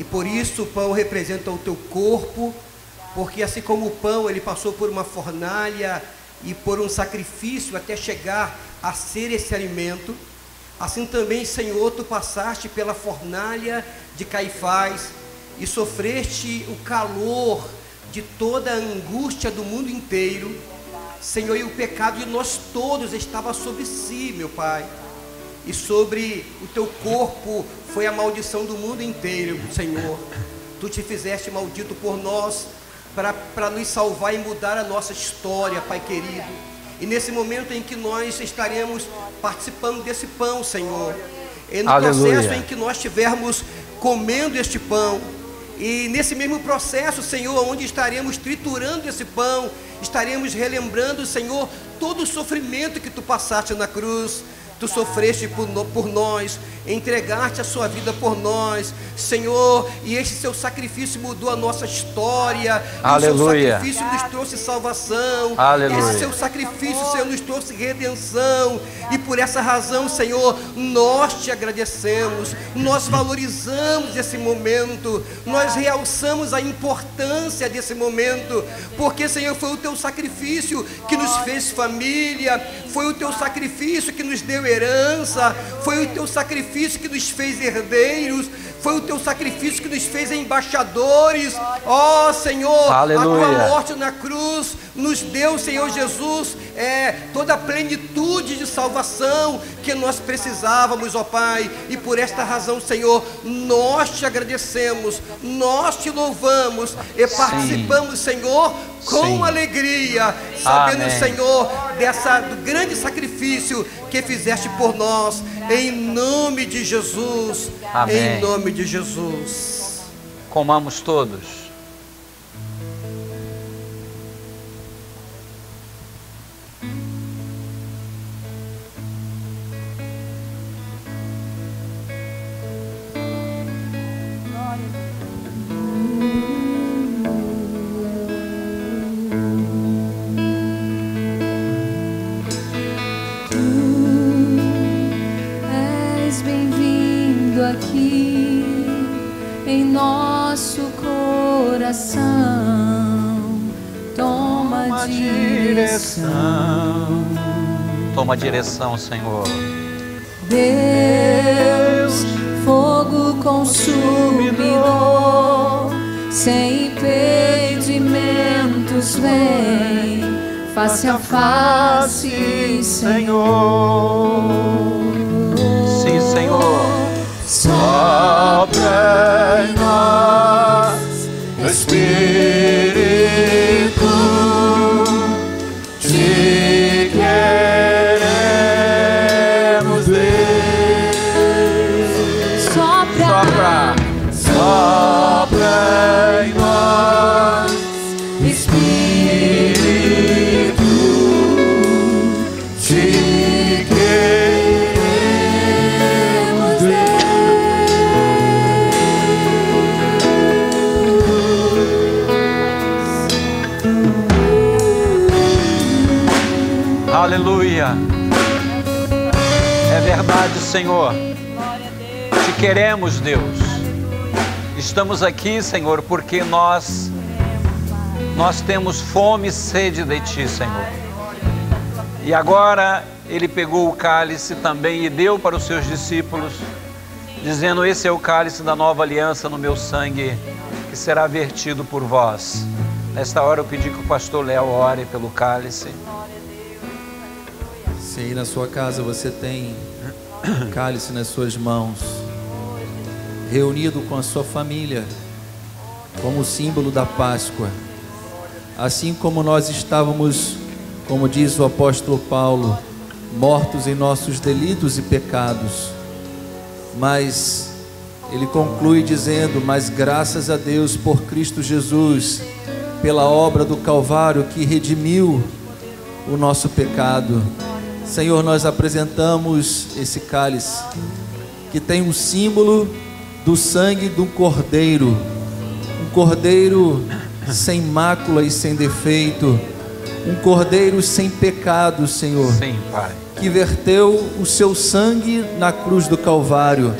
E por isso o pão representa o teu corpo, porque assim como o pão ele passou por uma fornalha e por um sacrifício até chegar a ser esse alimento, assim também, Senhor, tu passaste pela fornalha de Caifás e sofreste o calor de toda a angústia do mundo inteiro, Senhor, e o pecado de nós todos estava sobre si, meu Pai, e sobre o teu corpo foi a maldição do mundo inteiro, Senhor. Tu te fizeste maldito por nós, para nos salvar e mudar a nossa história, Pai querido. E nesse momento em que nós estaremos participando desse pão, Senhor, e no processo em que nós estivermos comendo este pão, e nesse mesmo processo, Senhor, onde estaremos triturando esse pão, estaremos relembrando, Senhor, todo o sofrimento que tu passaste na cruz. Tu sofreste por nós, entregaste a sua vida por nós, Senhor, e este seu sacrifício mudou a nossa história. Aleluia. O seu sacrifício nos trouxe salvação. Aleluia. Esse seu sacrifício, Senhor, nos trouxe redenção. E por essa razão, Senhor, nós te agradecemos, nós valorizamos esse momento, nós realçamos a importância desse momento, porque, Senhor, foi o teu sacrifício que nos fez família, foi o teu sacrifício que nos deu herança, foi o teu sacrifício que nos fez herdeiros, foi o teu sacrifício que nos fez embaixadores. Ó Senhor, aleluia. A tua morte na cruz nos deu, Senhor Jesus, toda a plenitude de salvação que nós precisávamos, ó Pai. E por esta razão, Senhor, nós te agradecemos, nós te louvamos e participamos, Senhor, com alegria, sabendo, amém, Senhor, do grande sacrifício que fizeste por nós, em nome de Jesus, amém. Em nome de Jesus. Comamos todos. Aqui em nosso coração, toma direção. Toma direção, Senhor. Deus, fogo consumidor, sem impedimentos vem, face a face, Senhor. Sim, Senhor. Sopra em nós, Espírito, te queremos ver. Sopra, sopra em nós, Espírito, te queremos ver. Aleluia. É verdade, Senhor. Te queremos, Deus. Estamos aqui, Senhor, porque nós temos fome e sede de Ti, Senhor. E agora Ele pegou o cálice também e deu para os seus discípulos, dizendo: esse é o cálice da nova aliança no meu sangue, que será vertido por vós. Nesta hora eu pedi que o pastor Léo ore pelo cálice. Se aí na sua casa você tem cálice nas suas mãos, reunido com a sua família, como símbolo da Páscoa, assim como nós estávamos, como diz o apóstolo Paulo, mortos em nossos delitos e pecados, mas ele conclui dizendo: mas graças a Deus por Cristo Jesus, pela obra do Calvário que redimiu o nosso pecado. Senhor, nós apresentamos esse cálice que tem um símbolo do sangue de um cordeiro sem mácula e sem defeito, um cordeiro sem pecado, Senhor. Sim, Pai. Que verteu o seu sangue na cruz do Calvário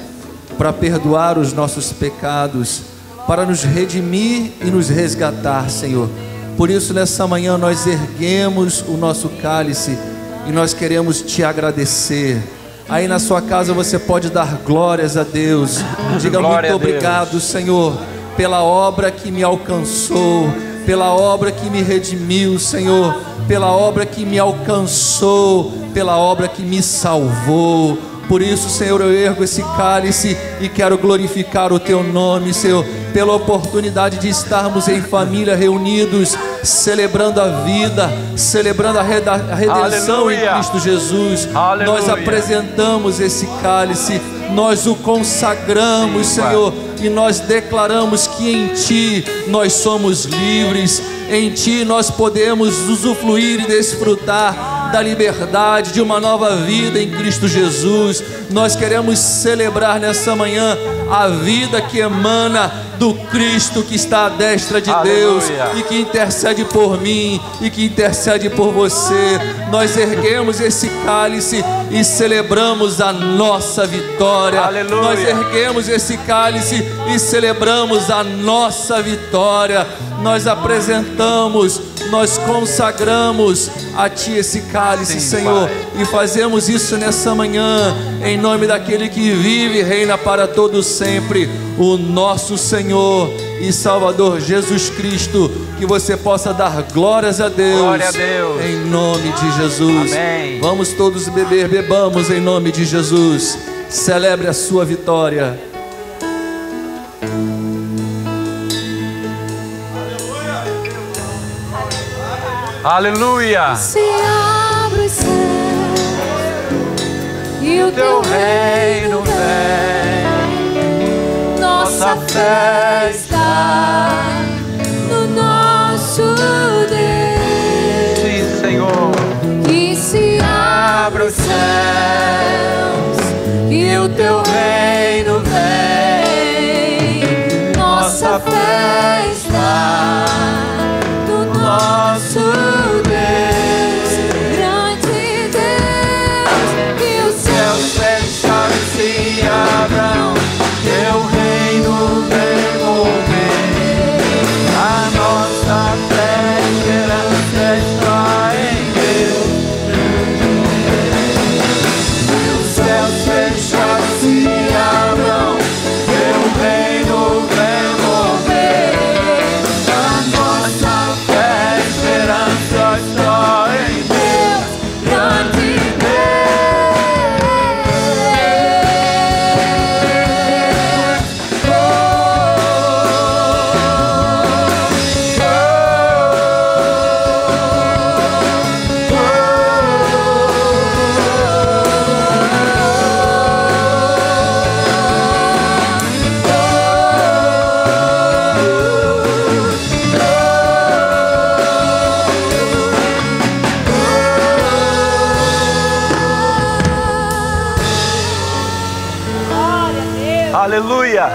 para perdoar os nossos pecados, para nos redimir e nos resgatar, Senhor. Por isso, nessa manhã, nós erguemos o nosso cálice e nós queremos Te agradecer. Aí na sua casa você pode dar glórias a Deus. Diga: muito obrigado, Senhor, pela obra que me alcançou, pela obra que me redimiu, Senhor, pela obra que me alcançou, pela obra que me salvou. Por isso, Senhor, eu ergo esse cálice e quero glorificar o Teu nome, Senhor, pela oportunidade de estarmos em família reunidos, celebrando a vida, celebrando a redenção. Aleluia. Em Cristo Jesus. Aleluia. Nós apresentamos esse cálice, nós o consagramos, Senhor, e nós declaramos que em Ti nós somos livres, em Ti nós podemos usufruir e desfrutar da liberdade, de uma nova vida em Cristo Jesus. Nós queremos celebrar nessa manhã a vida que emana do Cristo que está à destra de Deus e que intercede por mim e que intercede por você. Nós erguemos esse cálice e celebramos a nossa vitória. Aleluia. Nós erguemos esse cálice e celebramos a nossa vitória. Nós apresentamos, nós consagramos a Ti esse cálice, sim, Senhor, Pai. E fazemos isso nessa manhã, em nome daquele que vive e reina para todo sempre, o nosso Senhor e Salvador Jesus Cristo. Que você possa dar glórias a Deus. Glória a Deus. Em nome de Jesus. Amém. Vamos todos beber, bebamos em nome de Jesus. Celebre a sua vitória. Aleluia. Se abre os céus e o Teu reino vem, nossa fé está no nosso Deus. Sim, Senhor. Que se abre os céus e o Teu reino vem, nossa fé está no nosso Deus, grande Deus, que os céus fechados se abram, Teu reino vem mover, a nossa fé, esperança está em Deus. Que os céus fechados se abram, Teu reino vem mover, a nossa fé, esperança está em Deus, grande Aleluia.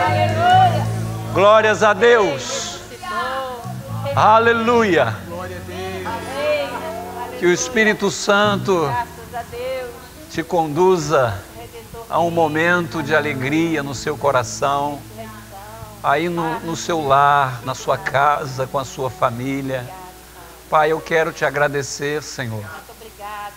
Glórias a Deus. Aleluia. Que o Espírito Santo Graças a Deus. te conduza Redentor. a um momento de alegria no seu coração, aí no seu lar, na sua casa, com a sua família. Pai, eu quero te agradecer, Senhor, Muito obrigado.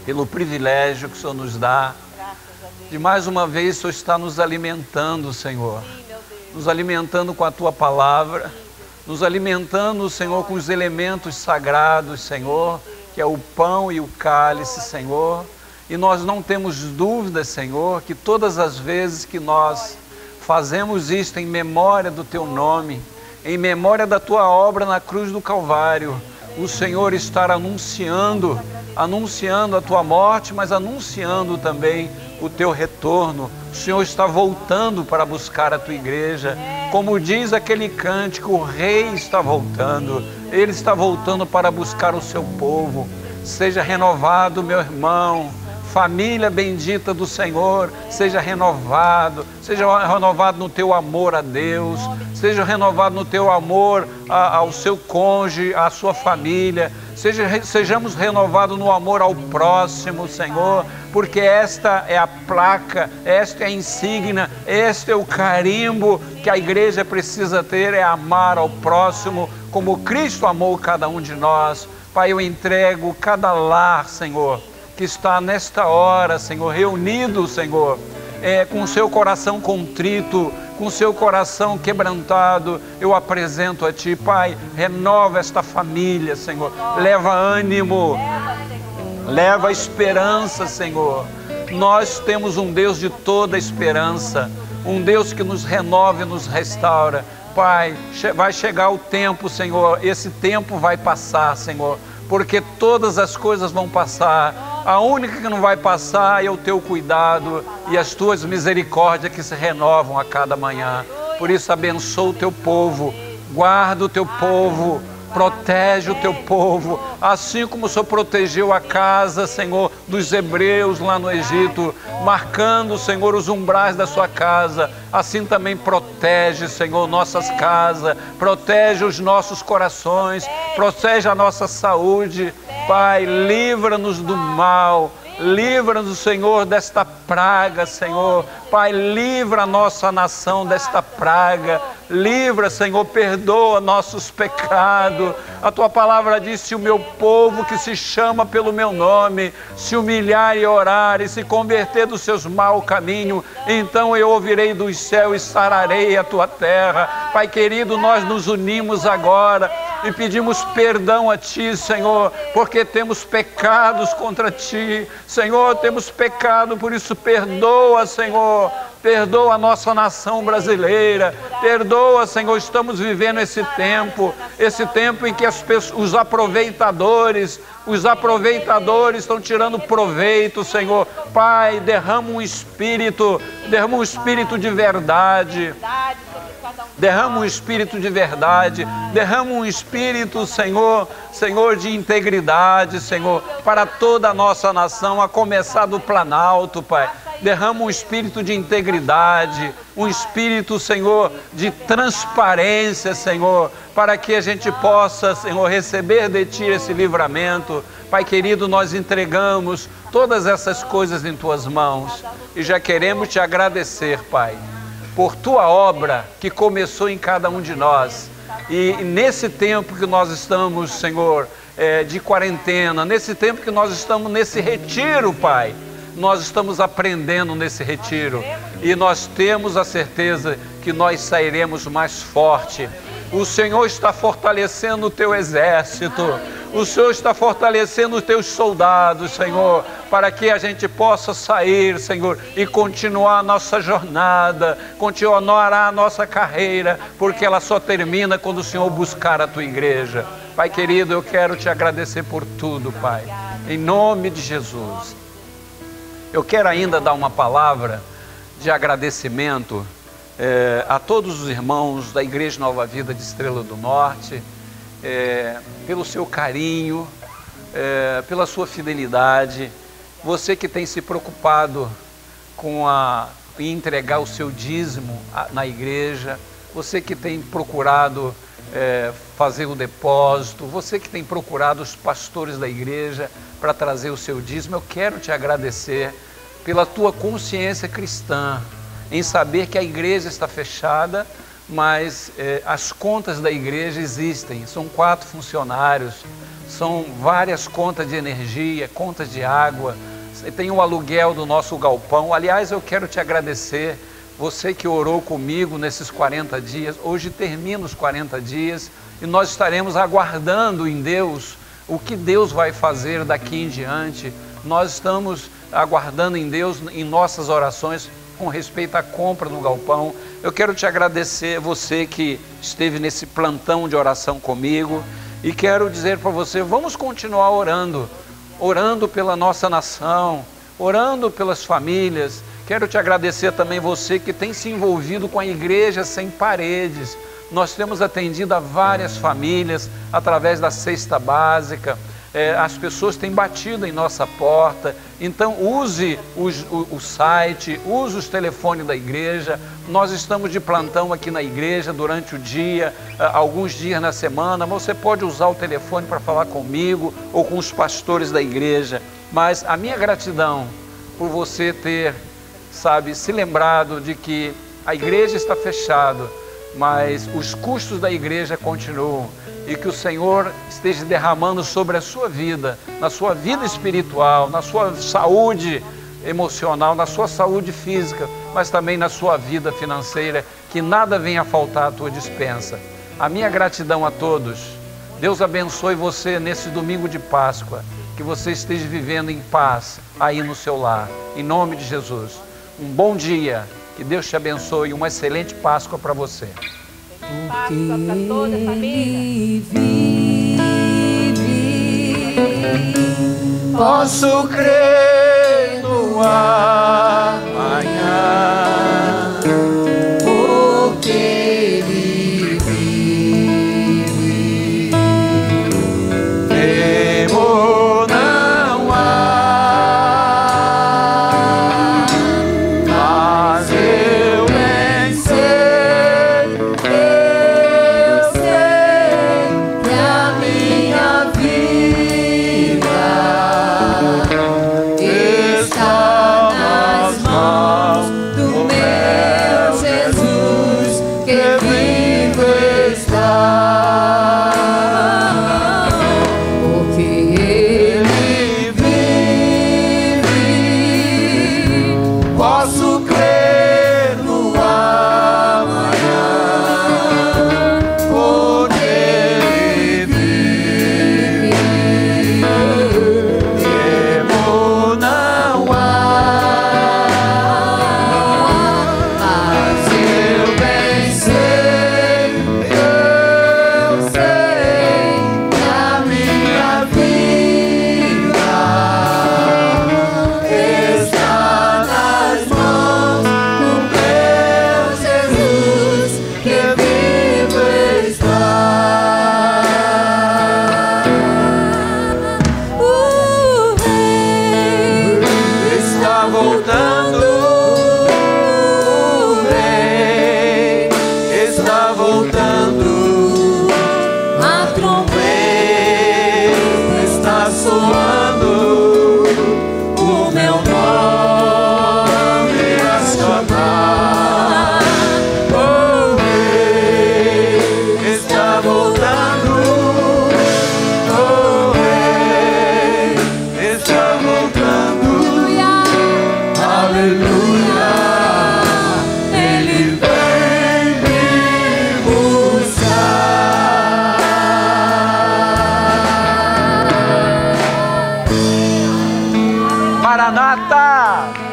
pelo privilégio que o Senhor nos dá Graças a Deus. de mais uma vez o Senhor está nos alimentando, Senhor, Sim, meu Deus. nos alimentando com a Tua Palavra, nos alimentando, Senhor, com os elementos sagrados, Senhor, que é o pão e o cálice, Senhor. E nós não temos dúvida, Senhor, que todas as vezes que nós fazemos isto em memória do Teu nome, em memória da Tua obra na cruz do Calvário, o Senhor está anunciando a Tua morte, mas anunciando também o Teu retorno. O Senhor está voltando para buscar a Tua igreja. Como diz aquele cântico, o Rei está voltando. Ele está voltando para buscar o seu povo. Seja renovado, meu irmão. Família bendita do Senhor, seja renovado no teu amor a Deus, seja renovado no teu amor ao seu cônjuge, à sua família, sejamos renovados no amor ao próximo, Senhor, porque esta é a placa, esta é a insígnia, este é o carimbo que a igreja precisa ter, é amar ao próximo como Cristo amou cada um de nós. Pai, eu entrego cada lar, Senhor, que está nesta hora, Senhor, reunido, Senhor, com o seu coração contrito, com o seu coração quebrantado, eu apresento a Ti, Pai, renova esta família, Senhor, leva ânimo, leva esperança, Senhor. Nós temos um Deus de toda esperança, um Deus que nos renova e nos restaura. Pai, vai chegar o tempo, Senhor, esse tempo vai passar, Senhor, porque todas as coisas vão passar. A única que não vai passar é o Teu cuidado e as Tuas misericórdias que se renovam a cada manhã. Por isso, abençoa o Teu povo, guarda o Teu povo, protege o Teu povo, assim como o Senhor protegeu a casa, Senhor, dos hebreus lá no Egito, marcando, Senhor, os umbrais da sua casa, assim também protege, Senhor, nossas casas, protege os nossos corações, protege a nossa saúde. Pai, livra-nos do mal, livra-nos, Senhor, desta praga, Senhor. Pai, livra a nossa nação desta praga. Livra, Senhor, perdoa nossos pecados. A Tua palavra diz: se o meu povo que se chama pelo meu nome se humilhar e orar e se converter dos seus maus caminhos, então eu ouvirei dos céus e sararei a Tua terra. Pai querido, nós nos unimos agora e pedimos perdão a Ti, Senhor, porque temos pecados contra Ti. Senhor, temos pecado, por isso perdoa, Senhor. Perdoa a nossa nação brasileira, perdoa, Senhor, estamos vivendo esse tempo em que os aproveitadores estão tirando proveito, Senhor. Pai, derrama um espírito de verdade, derrama um espírito de verdade, derrama um espírito, Senhor, de integridade, Senhor, para toda a nossa nação, a começar do Planalto, Pai. Derrama um espírito de integridade, um espírito, Senhor, de transparência, Senhor, para que a gente possa, Senhor, receber de Ti esse livramento. Pai querido, nós entregamos todas essas coisas em Tuas mãos e já queremos Te agradecer, Pai, por Tua obra que começou em cada um de nós. E nesse tempo que nós estamos, Senhor, de quarentena, nesse tempo que nós estamos nesse retiro, Pai, nós estamos aprendendo nesse retiro e nós temos a certeza que nós sairemos mais forte. O Senhor está fortalecendo o Teu exército, o Senhor está fortalecendo os Teus soldados, Senhor, para que a gente possa sair, Senhor, e continuar a nossa jornada, continuar a nossa carreira, porque ela só termina quando o Senhor buscar a Tua igreja. Pai querido, eu quero Te agradecer por tudo, Pai, em nome de Jesus. Eu quero ainda dar uma palavra de agradecimento a todos os irmãos da Igreja Nova Vida de Estrela do Norte, pelo seu carinho, pela sua fidelidade. Você que tem se preocupado em entregar o seu dízimo na igreja, você que tem procurado fazer o depósito, você que tem procurado os pastores da igreja para trazer o seu dízimo, eu quero te agradecer pela tua consciência cristã, em saber que a igreja está fechada, mas as contas da igreja existem. São 4 funcionários, são várias contas de energia, contas de água, tem o aluguel do nosso galpão. Aliás, eu quero te agradecer, você que orou comigo nesses 40 dias, hoje termina os 40 dias e nós estaremos aguardando em Deus o que Deus vai fazer daqui em diante. Nós estamos aguardando em Deus em nossas orações com respeito à compra no galpão. Eu quero te agradecer, você que esteve nesse plantão de oração comigo, e quero dizer para você, vamos continuar orando pela nossa nação, orando pelas famílias. Quero te agradecer também você que tem se envolvido com a Igreja Sem Paredes. Nós temos atendido a várias famílias através da cesta básica. As pessoas têm batido em nossa porta. Então use o site, use os telefones da igreja. Nós estamos de plantão aqui na igreja durante o dia, alguns dias na semana. Você pode usar o telefone para falar comigo ou com os pastores da igreja. Mas a minha gratidão por você ter, se lembrado de que a igreja está fechada, mas os custos da igreja continuam, e que o Senhor esteja derramando sobre a sua vida, na sua vida espiritual, na sua saúde emocional, na sua saúde física, mas também na sua vida financeira, que nada venha a faltar à tua despensa. A minha gratidão a todos. Deus abençoe você nesse domingo de Páscoa, que você esteja vivendo em paz aí no seu lar, em nome de Jesus. Um bom dia, que Deus te abençoe, uma excelente Páscoa para você. Páscoa para toda a família. Posso crer no amanhã, porque Ele vive. Temor não há, mas eu bem sei, eu sei que a minha vida está nas mãos do meu Jesus, que vivo está, porque Ele vive. Posso crer no amanhã, porque Ele vive. Temor não há, mas eu bem sei, eu sei que a minha vida está nas mãos do meu Jesus, que vivo está. O Rei está voltando, o Rei está voltando, a trombeta está soando, o meu nome a chamar. O Rei está voltando, o Rei está voltando. Aleluia, Ele vem me buscar. Maranata!